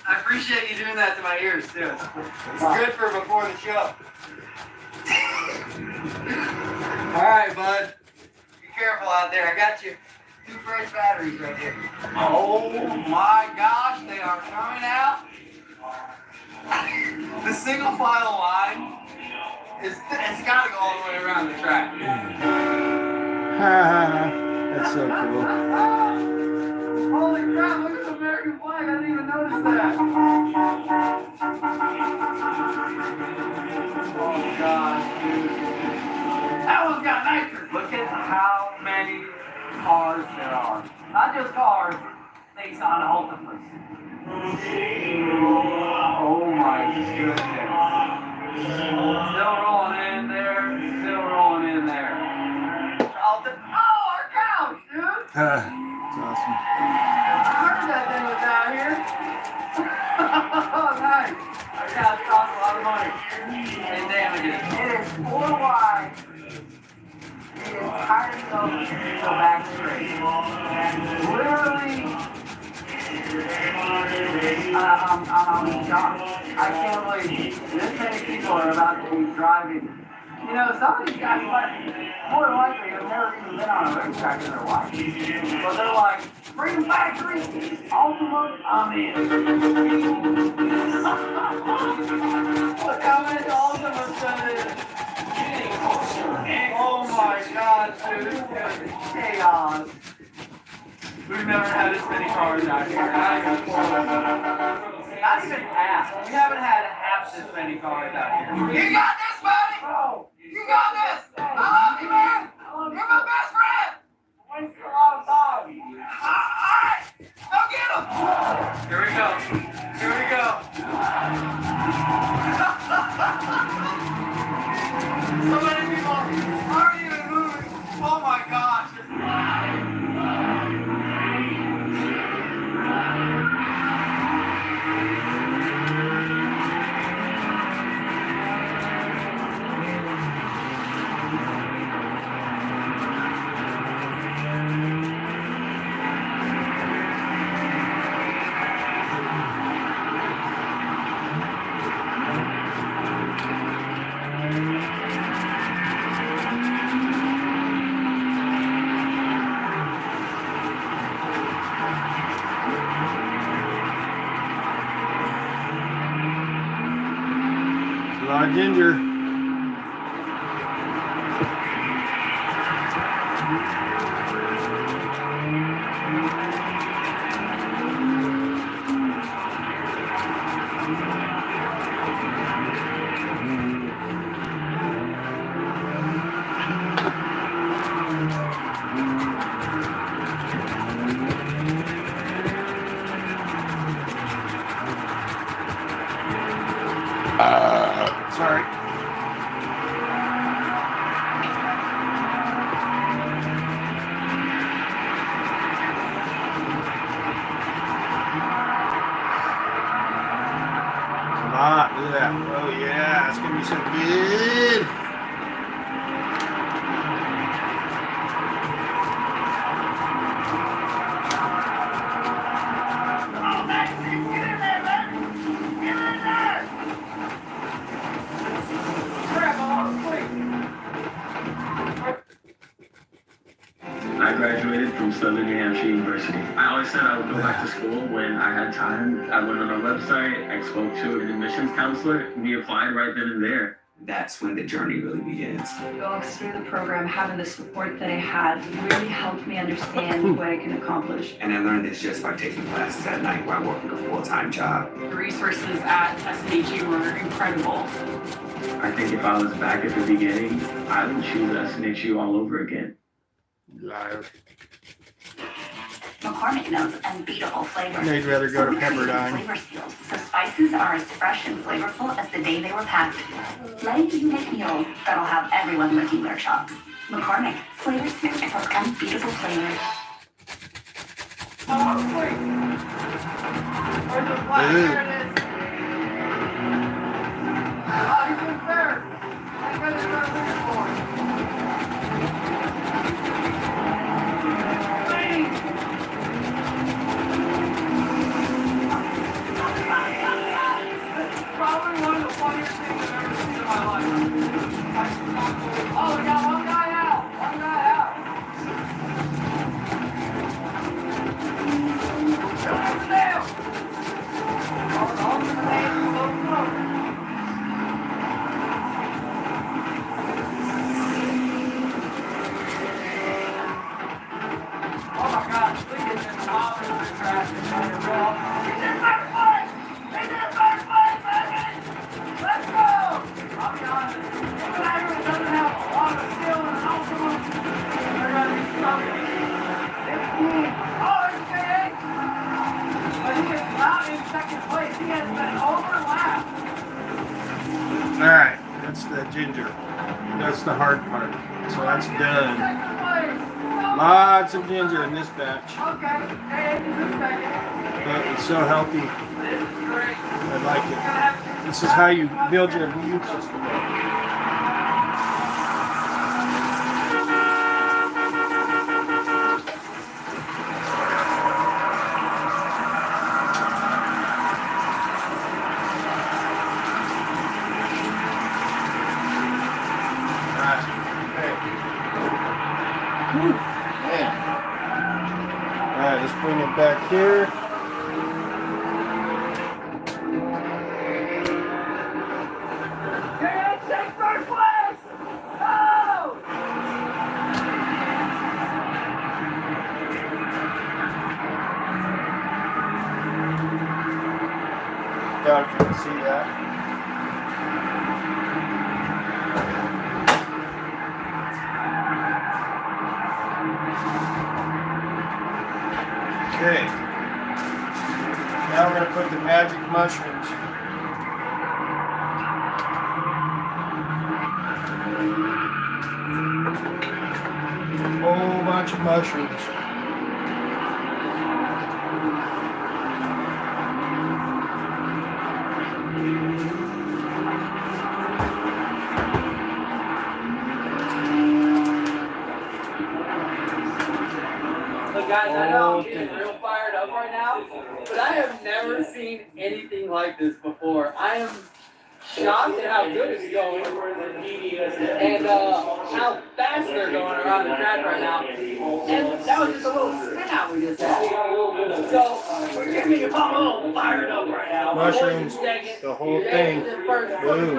I appreciate you doing that to my ears, too. It's good for before the show. All right, bud. Be careful out there. I got you 2 fresh batteries right here. Oh my gosh, they are coming out. The single file line it's got to go all the way around the track.
That's so cool.
Holy crap, look at the American flag. I didn't even notice that. Oh gosh, dude. That one's got nitrous.
Look at how many cars there are.
Not just cars, things on Ultimas.
Oh my goodness.
Still rolling in there, still rolling in there. Oh, our couch, dude!
That's awesome.
I heard that thing was out here. Oh, nice. Our couch cost a lot of money. And damages. It is 4 wide. It is tired of going, go back straight. And literally, God, I can't believe this many people are about to be driving. You know, some of these guys, more than likely, have never even been on a racetrack in their life. But they're like, Freedom Factory, Ultimate, I'm in. Look how many Ultimates that is. Oh my God, dude, this is gonna be chaos. We've never had this many cars out here. Not even half. We haven't had half this many cars out here. You got this, buddy! Oh, you got this! I love you, man! You're my best friend! Wasting a lot of time. Alright! Go get him! Here we go. Here we go. So many people aren't even moving. Oh my gosh.
A lot of ginger. Sorry. Come on, look at that. Oh yeah, it's gonna be so good.
I graduated from Southern New Hampshire University. I always said I would go back to school when I had time. I went on a website, I spoke to an admissions counselor, and we applied right then and there.
That's when the journey really begins.
Going through the program, having the support that I had really helped me understand what I can accomplish.
And I learned this just by taking classes at night while working a full-time job.
The resources at SNHU were incredible.
I think if I was back at the beginning, I would choose SNHU all over again.
Live.
McCormick knows unbeatable flavors.
They'd rather go to
So we created
Pepperdine.
Flavor seals, so spices are as fresh and flavorful as the day they were packed. Letting you make meals that'll have everyone licking their chops. McCormick, flavor seals for unbeatable flavors.
Oh, wait. Where's the flag? There it is. Oh, he's in there. I got it right there for him. Probably one of the funniest things I've ever seen in my life. Oh, we got one guy out. One guy out. Over the nail. Over the nail. Oh my God, look at this mountain of traffic. He's in first place! He's in first place, baby! Let's go! I'll be honest. If Margarine doesn't have a lot of skill and an ultimate, they're going to be struggling. 16. Oh, there's J8! But he is not in second place. He has been overlapped.
Alright, that's the ginger. That's the hard part. So that's done.
Second place!
Lots of ginger in this batch.
Okay, J8 is in second.
But it's so healthy.
This is great.
I like it. This is how you build your immune system. Man. Alright, let's bring it back here.
Take first place! Go!
Doubt if you can see that. Okay. Now we're going to put the magic mushrooms. Whole bunch of mushrooms.
Look, guys, I know I'm getting real fired up right now, but I have never seen anything like this before. I am shocked at how good it's going and how fast they're going around the track right now. And that was just a little spin out we just had. So we're getting me a little fired up right now.
Mushrooms, the whole thing. Boom.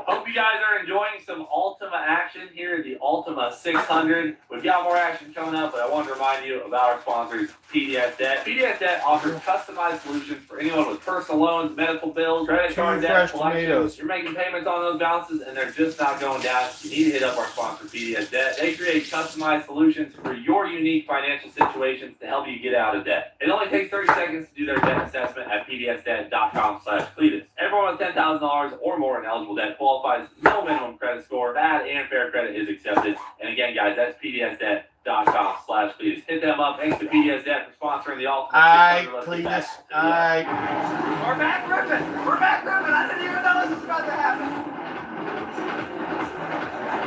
Hope you guys are enjoying some Ultima action here at the Ultima 600. We've got more action coming up, but I want to remind you about our sponsors, PDS Debt. PDS Debt offers customized solutions for anyone with personal loans, medical bills, credit card debt, collections. You're making payments on those balances, and they're just not going down. You need to hit up our sponsor, PDS Debt. They create customized solutions for your unique financial situations to help you get out of debt. It only takes 30 seconds to do their debt assessment at pdsdebt.com/Cletus. Everyone with $10,000 or more in eligible debt qualifies. No minimum credit score. Bad and fair credit is accepted. And again, guys, that's pdsdebt.com/Cletus. Hit them up. Thanks to PDS Debt for sponsoring the Ultimate 600.
Cletus.
We're back ripping. We're back ripping. I didn't even know this was about to happen.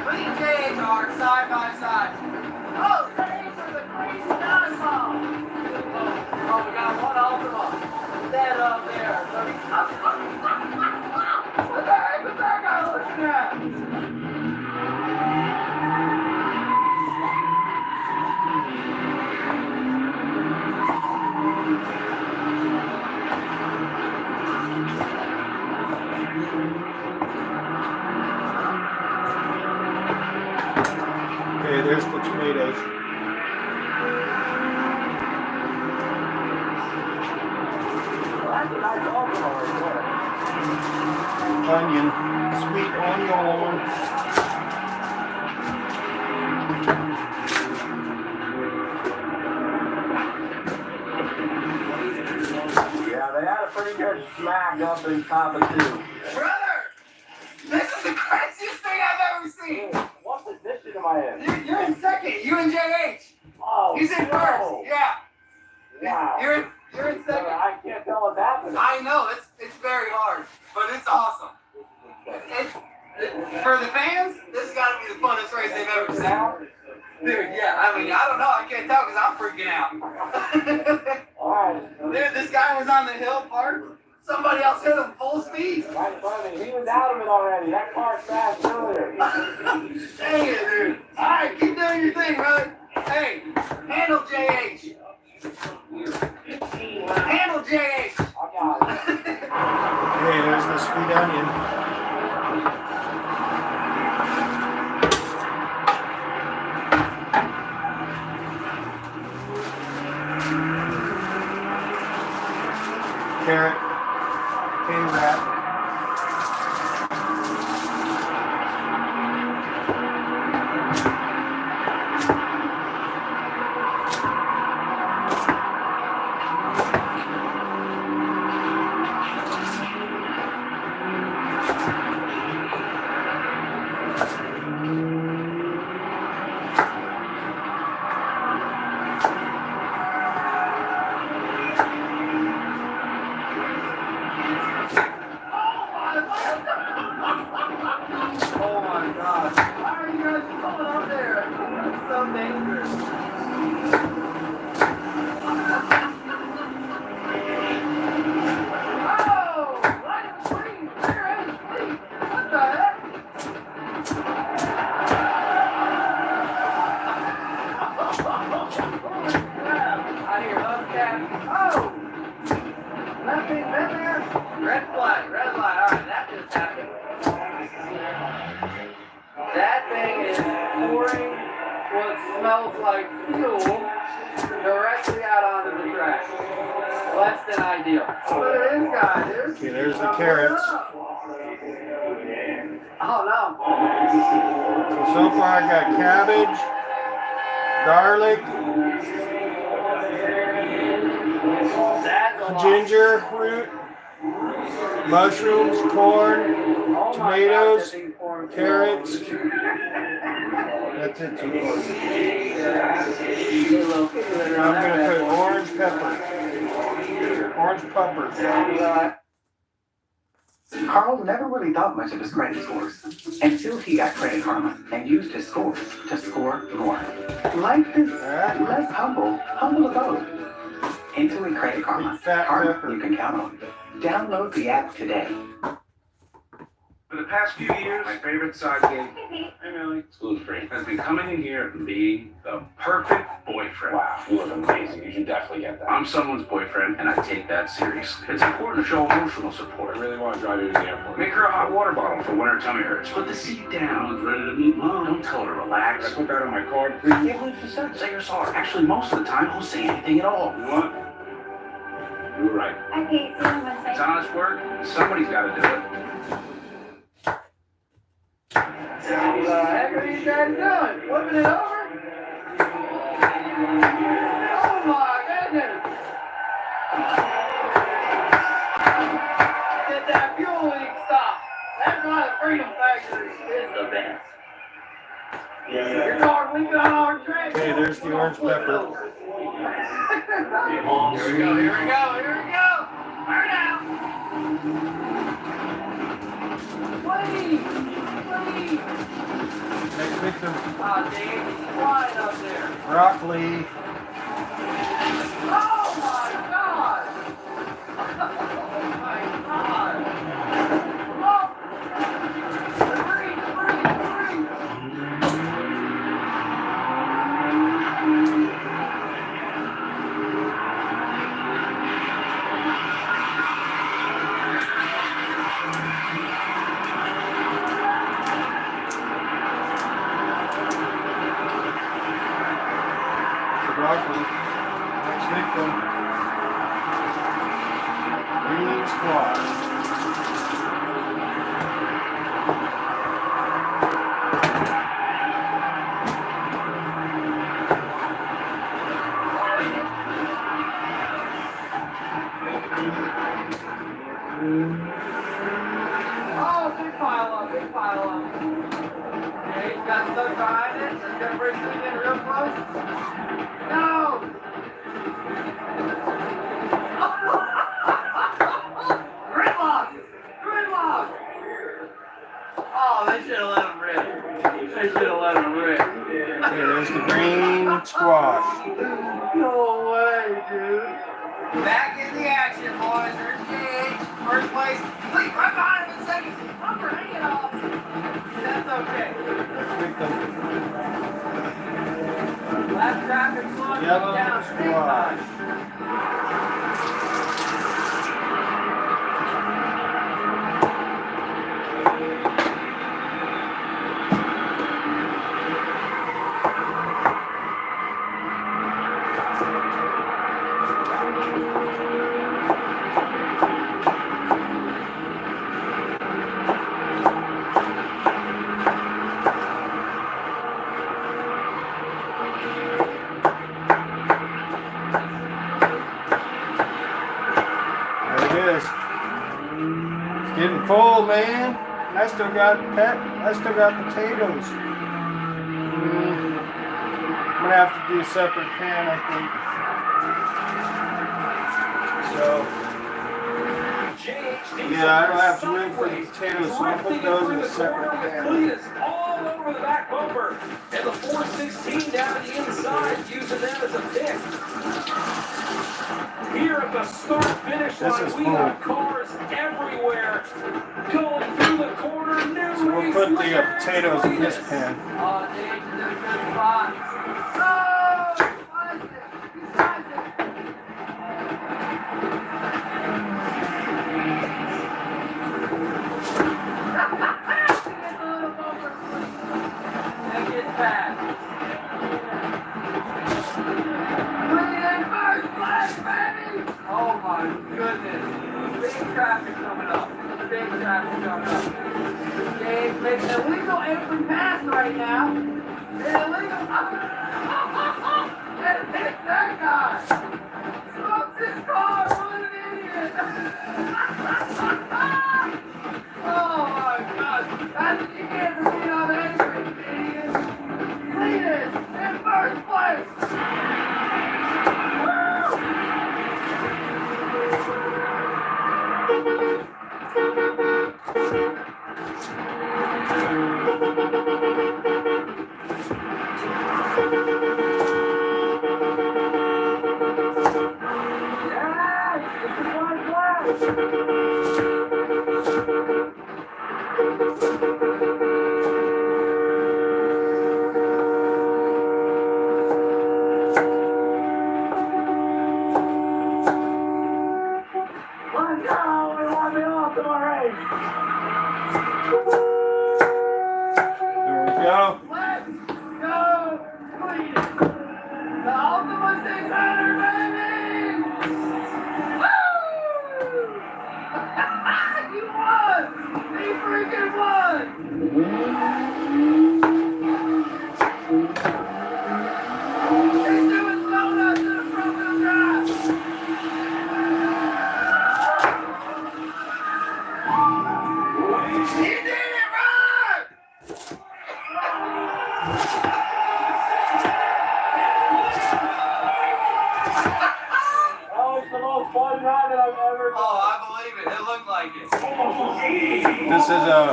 Look at JHR side by side. Oh, thanks for the crazy dodgeball. Oh, we got one Ultima. That up there. What the heck is that guy looking at?
Okay, there's the tomatoes. Onion, sweet onion.
Yeah, they had a pretty good smack up in Papa too.
Brother, this is the craziest thing I've ever seen.
What position am I in?
You're in second. You and JH.
Oh,
He's in
no.
first. Yeah.
Wow.
You're in second.
I can't tell what's happening.
I know it's very hard, but it's awesome. For the fans, this has got to be the funnest race they've ever seen. Dude, yeah, I mean, I don't know. I can't tell because I'm freaking out.
Alright.
Dude, this guy was on the hill park. Somebody else hit him full speed.
Right in front of me. He was out of it already. That car crashed earlier.
Dang it, dude. All right, keep doing your thing, brother. Hey, handle JH. Handle JH.
I got it.
Okay, there's the sweet onion. Carrot, K-Rat.
Oh my God. Why are you guys coming up there? That's so dangerous. Oh! Light of green! Clear edge, please! What the heck? Red flag, red light. All right, that just happened. That thing is pouring what smells like fuel directly out onto the track. Less than ideal. Look at this guy, dude.
Okay, there's the carrots.
Oh no.
So far I got cabbage, garlic,
That's a lot.
ginger root, mushrooms, corn,
Oh my
tomatoes,
gosh, that thing's pouring fuel.
carrots. That's it so far. I'm going to put orange pepper. Orange peppers.
Carl never really thought much of his credit scores until he got Credit Karma and used his scores to score more. Life is less humble abode. Intuit Credit Karma. Karma you can count on. Download the app today.
For the past few years, my favorite side gig, gluten-free, has been coming in here and being the perfect boyfriend. Wow, you look amazing. You should definitely get that. I'm someone's boyfriend, and I take that seriously. It's important to show emotional support. I really want to drive you to the airport. Make her a hot water bottle for when her tummy hurts. Put the seat down. It's ready to meet mom. Don't tell her to relax. Can I put that on my card, please? Yeah, please just say you're sorry. Actually, most of the time, don't say anything at all. You what? You were right.
Okay, see you on Wednesday.
It's honest work. Somebody's got to do it.
What the heck are these guys doing? Flipping it over? Oh my goodness! Get that fuel leak stop. That's why the Freedom Factory is the best. Your car leaking on our track.
Okay, there's the orange pepper.
Here we go, here we go, here we go! Burn out! Please! Please!
Next victim.
Ah, dang, he's flying up there.
Broccoli.
Oh my god! Oh my god! Oh! Free, free, free!
Broccoli. Next victim. Green squash.
Oh, big pile up, big pile up. Okay, he's got stuff behind it, so he's gonna bring this in real close. No! Gridlock! Gridlock! Oh, they should have let him rip. They should have let him rip.
Okay, there's the green squash.
No way, dude. Back in the action, boys. There's Gage. First place. Please, right behind him in second. Bumper, hang it off. That's okay.
Next victim.
Last traffic slowing
Yellow
down big
squash.
time.
It's getting full, man. I still got potatoes. I'm gonna have to do a separate pan, I think. So yeah, I don't have room for the potatoes, so I'll put those in a separate pan.
All over the back bumper, and the 416 down the inside, using them as a pick. Here at the start-finish line, we got cars everywhere going through the corner.
So we'll put the potatoes in this pan.
Oh, Dave, there's a good spot. Oh, he finds it. Oh my goodness. Big traffic coming up. Big traffic coming up. James makes an illegal apron pass right now. An illegal. And hit that guy. Smokes his car. What an idiot. Oh my God. That's what you get for being on the apron, idiot. Cleanest in first place.
There we go.
Let's go clean it. The Ultimate 600, baby! Woo! You won! He freaking won! He's doing donuts in a front-wheel drive! He did it right!
Oh, it's the most fun ride that I've ever done.
Oh, I believe it. It looked like it.
This is a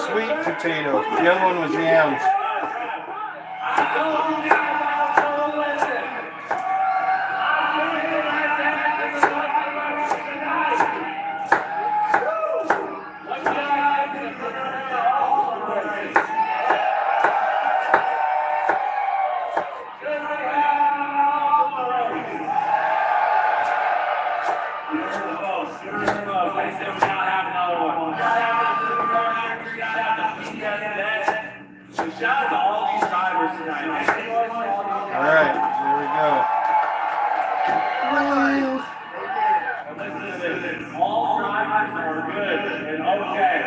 sweet potato. The other one was yams.
Shout out to all these drivers tonight.
All right, here we go.
Listen to this. All drivers are good and okay.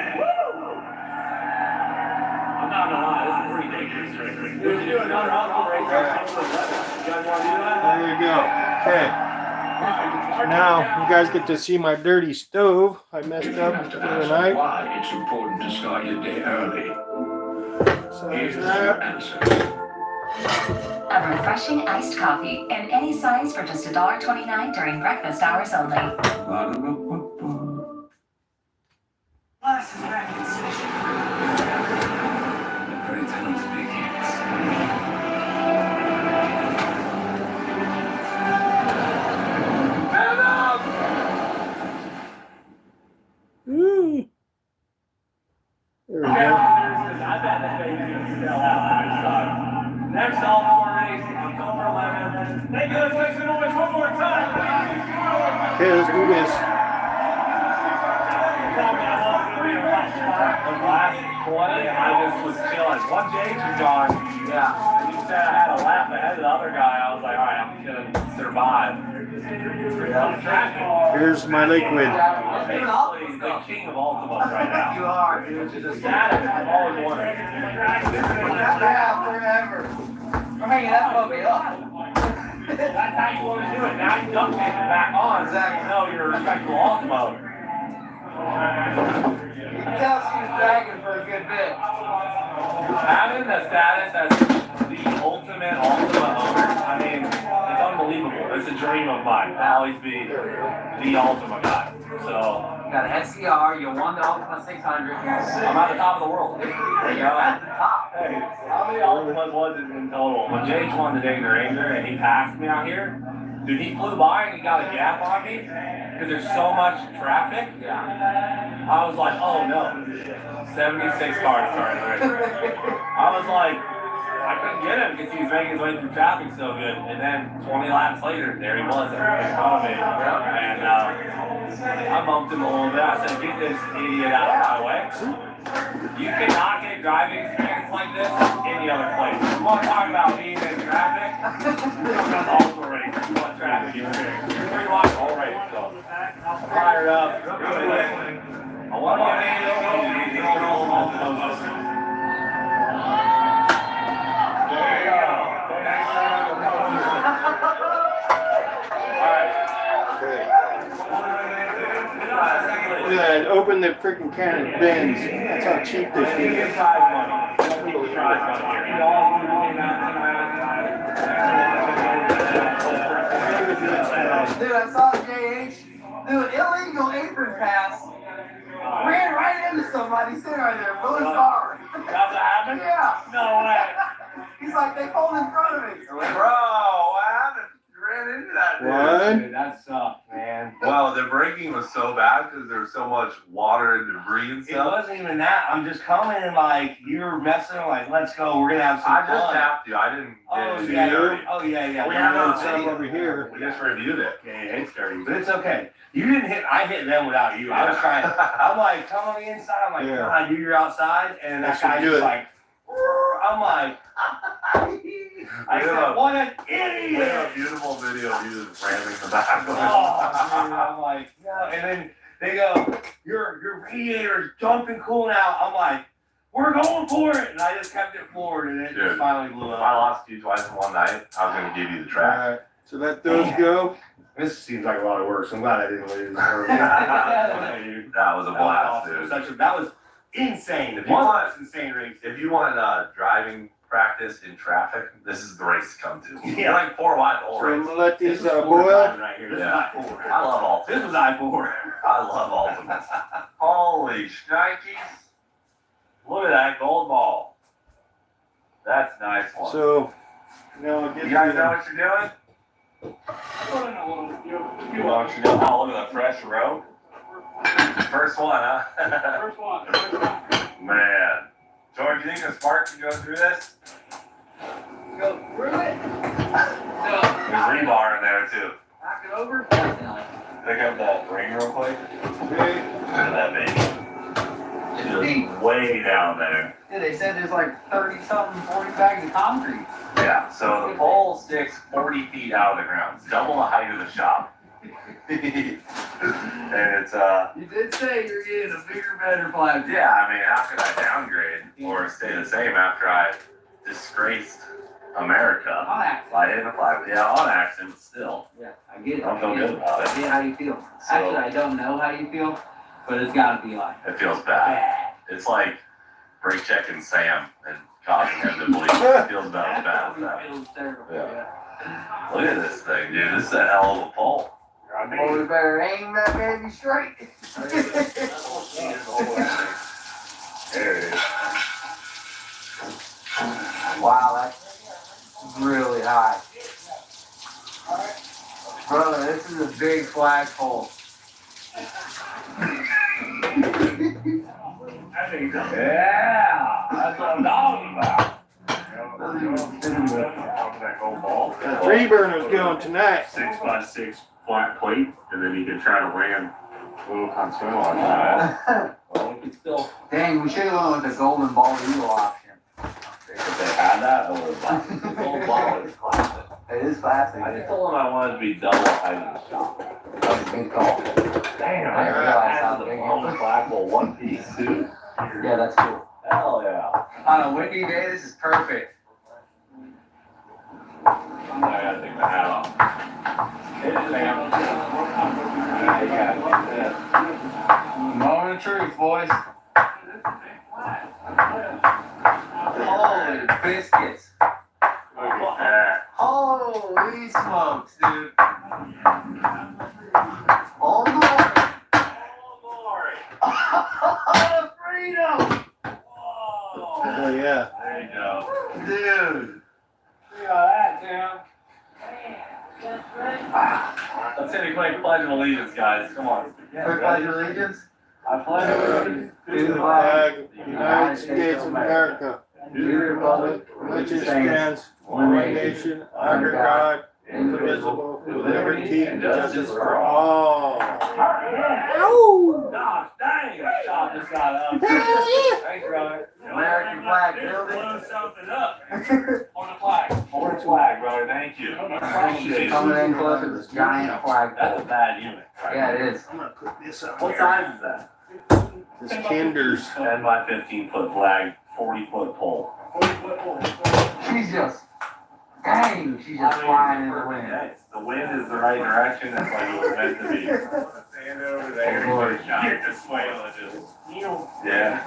I'm not gonna lie, this is pretty dangerous right here. We should do another alcohol race. You guys wanna do that?
There you go. Okay. Now you guys get to see my dirty stove. I messed up the other night.
Why it's important to start your day early.
So
Here's
there's
your
that.
answer.
A refreshing iced coffee in any size for just $1.29 during breakfast hours only.
Class is back in session.
The great hunt begins.
There we go.
I bet the baby's gonna sell out next time. Next all-star race, October 11th. Thank you, let's make some noise one more time.
Okay, let's do this.
The last 20, I just was chilling. Once James was gone, and you said I had a lap ahead of the other guy, I was like, all right, I'm gonna survive.
Here's my liquid.
I'm basically the king of Ultimas right now.
You are, dude.
Which is a status I've always wanted.
Yeah, forever. I'm hanging that puppy up.
That's how you want to do it. Now you duct tape it back on, so you know you're a respectable Ultimo.
You can tell she was dragging for a good bit.
Having the status as the ultimate Ultima owner, I mean, it's unbelievable. It's a dream of mine to always be the Ultima guy. So,
You got an SCR, you won the Ultima 600.
I'm at the top of the world. You know?
At the top.
Hey, how many Ultimas was it in total? When Jake won the Dayton Ranger and he passed me out here, dude, he flew by and he got a gap on me because there's so much traffic.
Yeah.
I was like, oh no. 76 cars started right there. I was like, I couldn't get him because he was making his way through traffic so good. And then 20 laps later, there he was in front of me. And I bumped him a little bit. I said, get this idiot out of my way. You cannot get driving experience like this any other place. You want to talk about being in traffic? That's also right. You want traffic experience. You're pretty much all right. So, fired up. I want to get in. There you go. All right.
Yeah, open the freaking can of bins. That's how cheap this is.
Dude, I saw JH do an illegal apron pass. Ran right into somebody sitting right there, blue car.
That's what happened?
Yeah.
No way.
He's like, they pulled in front of me.
Bro, what happened? You ran into that dude.
What?
Dude, that sucked, man.
Well, the braking was so bad because there was so much water and debris and
It
stuff.
wasn't even that. I'm just coming and like, you were messing, like, let's go, we're gonna have some
I
fun.
just tapped you. I didn't
Oh,
get
yeah,
it dirty.
oh, yeah.
We
We
have
have
no
no
video.
over here.
We just reviewed it.
Okay, it's dirty, but it's okay. You didn't hit, I hit them without you. I was trying, I'm like, come on the inside. I'm like,
Yeah.
God, you're outside. And that
That's what
guy's
you
just
do.
like, I'm like, I said, what an
We have
idiot.
a beautiful video of you just ramming the back of
Oh, dude, I'm like, no. And then they go, your radiator's dumping cool now. I'm like, we're going for it. And I just kept it forward and it
Dude,
just finally blew
If I
up.
lost you twice in one night, I was going to give you the track.
Alright, so let those go.
This seems like a lot of work, so I'm glad I didn't lose.
That was a blast, dude.
That was insane.
If you
One
want-
of those insane race.
If you want driving practice in traffic, this is the race to come to.
Yeah.
You're like 4 wide whole
So I'm
race.
gonna let
This
these
is
boil.
right here. This
Yeah.
is I-4.
I love all.
This was I-4.
I love ultimates. Holy shnikes. Look at that gold ball. That's a nice one.
So now I'll get
You guys
the-
know what you're doing? You want you know how look at the fresh rope? First one, huh?
First one.
Man. George, you think a spark can go through this?
Go through it.
There's rebar in there too.
Knock it over.
Pick up that ring real quick.
Okay.
Look at that baby. Just way down there.
Yeah, they said there's like 30-something, 40 bags of concrete.
Yeah, so the pole sticks 40 feet out of the ground. It's double the height of the shop. And it's
You did say you're getting a bigger, better flag.
yeah, I mean, how could I downgrade or stay the same after I disgraced America
On accident.
by hitting a flag? Yeah, on accident still.
Yeah, I get it.
I don't feel good about it.
I get how you feel.
So-
Actually, I don't know how you feel, but it's gotta be like
It feels bad. It's like brake checking Sam and causing him to bleed. It feels about as bad as that.
It feels terrible.
Yeah. Look at this thing, dude. This is a hell of a pole.
Well, we better aim that baby straight.
There it is.
Wow, that's really high. Brother, this is a big flagpole.
Yeah, that's what I'm talking about.
That gold ball.
The three burner's going tonight.
6x6 flat plate, and then you can try to ram a little consumer on that.
Well, we can still,
Dang, we should have went with the golden ball eagle option.
If they had that, I would have bought it. The gold ball is classic.
It is classic.
I just told him I wanted to be double height of the shop.
That's a good call.
Damn,
I didn't realize how
the
big it
blown
was.
flagpole one piece too.
Yeah, that's cool.
Hell yeah.
On a windy day, this is perfect.
I gotta take my hat off. Hit it, Sam. Yeah.
Moment of truth, boys. Holy biscuits.
Look at that.
Holy smokes, dude. Oh, glory. Oh, freedom.
Oh yeah.
There you go.
Dude.
look at that, Tim.
Let's hit a quick pledge of allegiance, guys. Come on.
Quick pledge of allegiance.
I pledge allegiance
To the flag
Flag, United States of America.
to the republic
Which stands one nation under God, indivisible, Liberty and justice for all.
Ow! Gosh, dang, I shot this guy up. Thanks, brother. American flag building. Blow something up. On the flag. Orange flag, brother. Thank you.
Coming in close to this giant flag.
That's a bad unit. Right?
Yeah, it is.
I'm gonna put this up
What
here.
size is that?
This Kinder's.
10 by 15 foot flag, 40-foot pole. 40-foot pole.
She's just, dang, she's just flying in the wind.
The wind is the right direction. That's like it was meant to be. Stand over there. Get the swale and just. Yeah.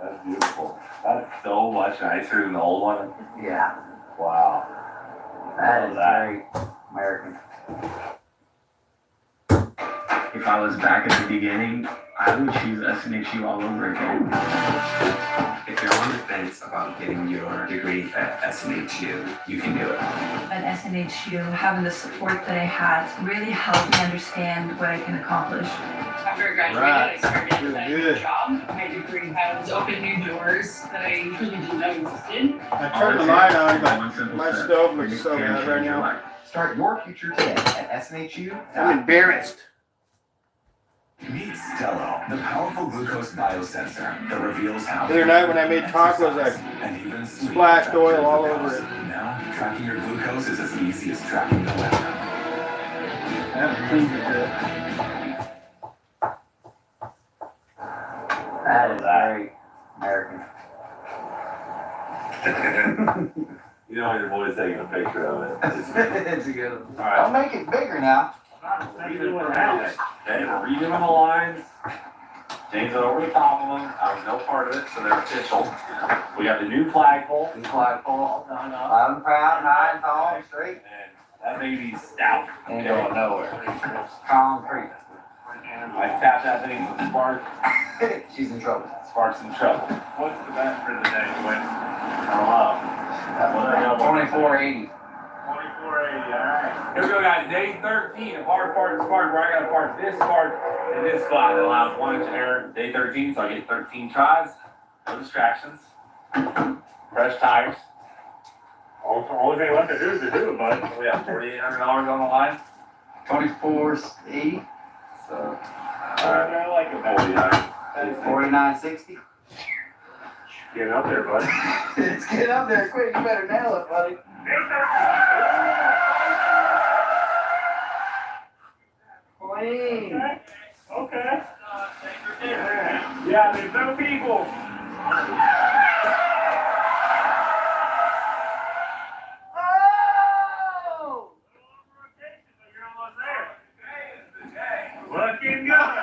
That's beautiful. That's so much nicer than the old one.
Yeah,
Wow.
that is very American.
If I was back at the beginning, I would choose SNHU all over again.
If you're on the fence about getting your degree at SNHU, you can do it.
At SNHU, having the support that I had really helped me understand what I can accomplish.
After I graduated, I started applying for a job. My degree has opened new doors that I truly didn't know existed.
I turned the light on, but my stove looks so bad right now.
Start your future today at SNHU.
I'm embarrassed.
Meet Stello, the powerful glucose biosensor that reveals how.
The other night when I made tacos, I splashed oil all over it.
Now, tracking your glucose is as easy as tracking the weather.
I haven't cleaned it yet.
That is very American.
You know your boy's taking a picture of it.
It's a good one.
All right.
I'll make it bigger now.
Redoing it. Okay, we're redoing the lines. Changing it over the top of them. I was no part of it, so they're official. We got the new flagpole.
New flagpole. Loud and proud, high and tall, straight.
And that baby's stout.
Ain't going nowhere. Concrete.
I tapped that thing with Spark.
She's in trouble.
Spark's in trouble. What's the best for the day, Quinn? I don't know.
2480.
2480, alright. Here we go, guys. Day 13 of hard part Spark, where I gotta park this part in this spot that allows 1 inch error. Day 13, so I get 13 tries. No distractions. Fresh tires. Only thing left to do is to do it, bud. We have $4,800 on the line.
2480.
So, I like it. 49.
4960.
Get up there, bud.
It's getting up there quick. You better nail it, buddy. Clean.
Okay. Yeah, there's no people.
Oh!
You're almost there. Looking good.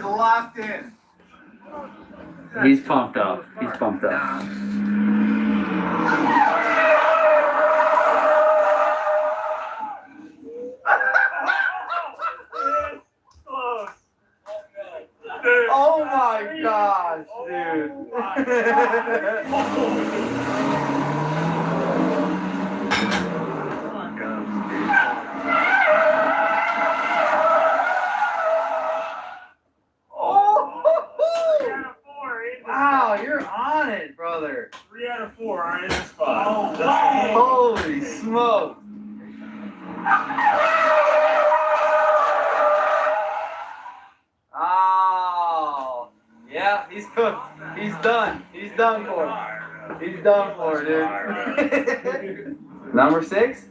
Locked in.
He's pumped up. He's pumped up.
Oh my gosh, Wow, you're on it, brother.
3 out of 4 are in the spot.
Holy smoke. Oh, yeah, he's cooked. He's done. He's done for. He's done for, dude. Number 6?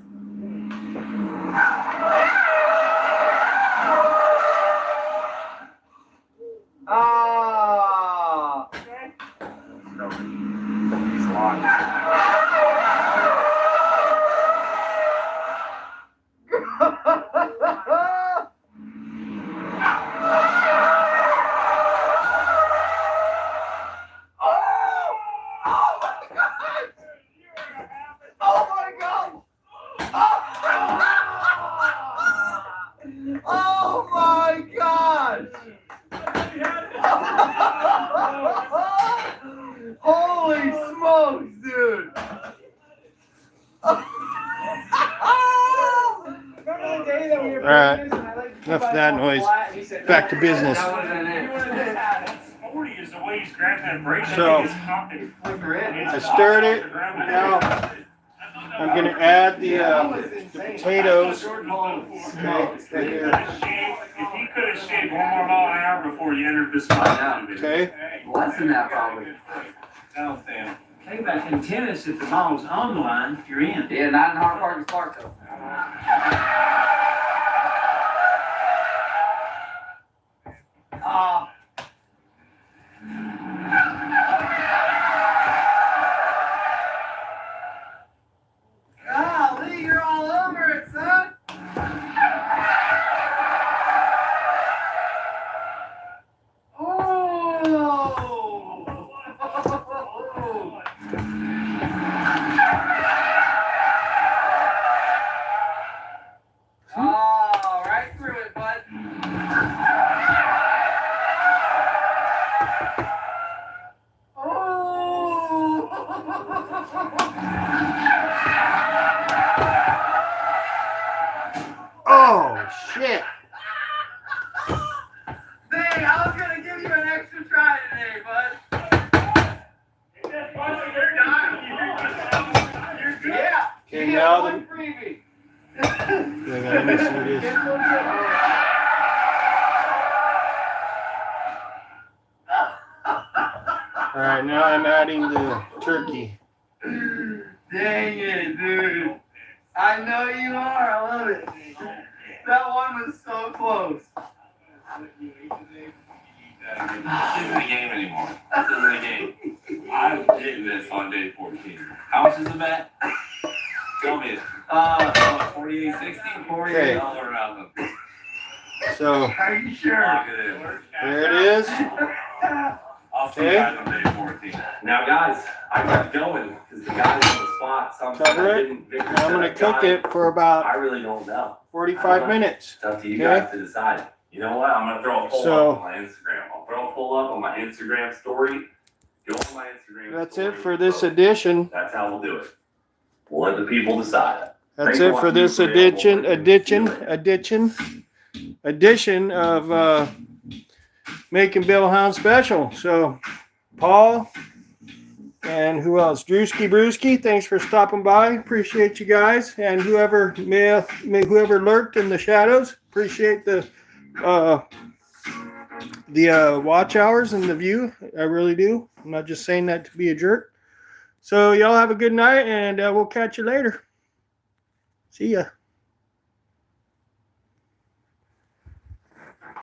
Ah.
He's locked.
Alright, enough of that noise. Back to business. So, I stirred it. Now, I'm going to add the potatoes. Okay, right here.
If he could have shaved 1 more mile an hour before you entered this spot.
Okay.
Less than that, probably.
Now, Sam.
Think about in tennis, if the ball's on the line, you're in. Yeah, not in Hard Park and Clark, though. Golly, you're all over it, son. Oh, right through it, bud.
Oh, shit.
Dang, I was gonna give you an extra try today, bud. You're good. Yeah.
Okay,
You
now
get
the-
one freebie.
Let me see what it is. Alright, now I'm adding the turkey.
Dang it, dude. I know you are. I love it. That one was so close.
This isn't a game anymore. This isn't a game. I'm hitting this on day 14. How much is the bet? Tell me. 48.60? $48 around them.
So,
Are you sure?
Lock it in.
there it is.
I'll see you guys on day 14. Now, guys, I kept going because the guys on the spot.
Cover it. I'm going to cook it for about
I really don't know.
45 minutes.
It's up to you
Okay.
guys to decide. You know what? I'm gonna throw a poll
So-
up on my Instagram. I'll throw a poll up on my Instagram story. Go on my Instagram.
That's
story,
it for this
vote.
edition.
That's how we'll do it. We'll let the people decide.
That's it for this edition of Making Bill Hound Special. So, Paul and who else? Drewski Brewski, thanks for stopping by. Appreciate you guys. And whoever whoever lurked in the shadows, appreciate the watch hours and the view. I really do. I'm not just saying that to be a jerk. So y'all have a good night, and we'll catch you later. See ya.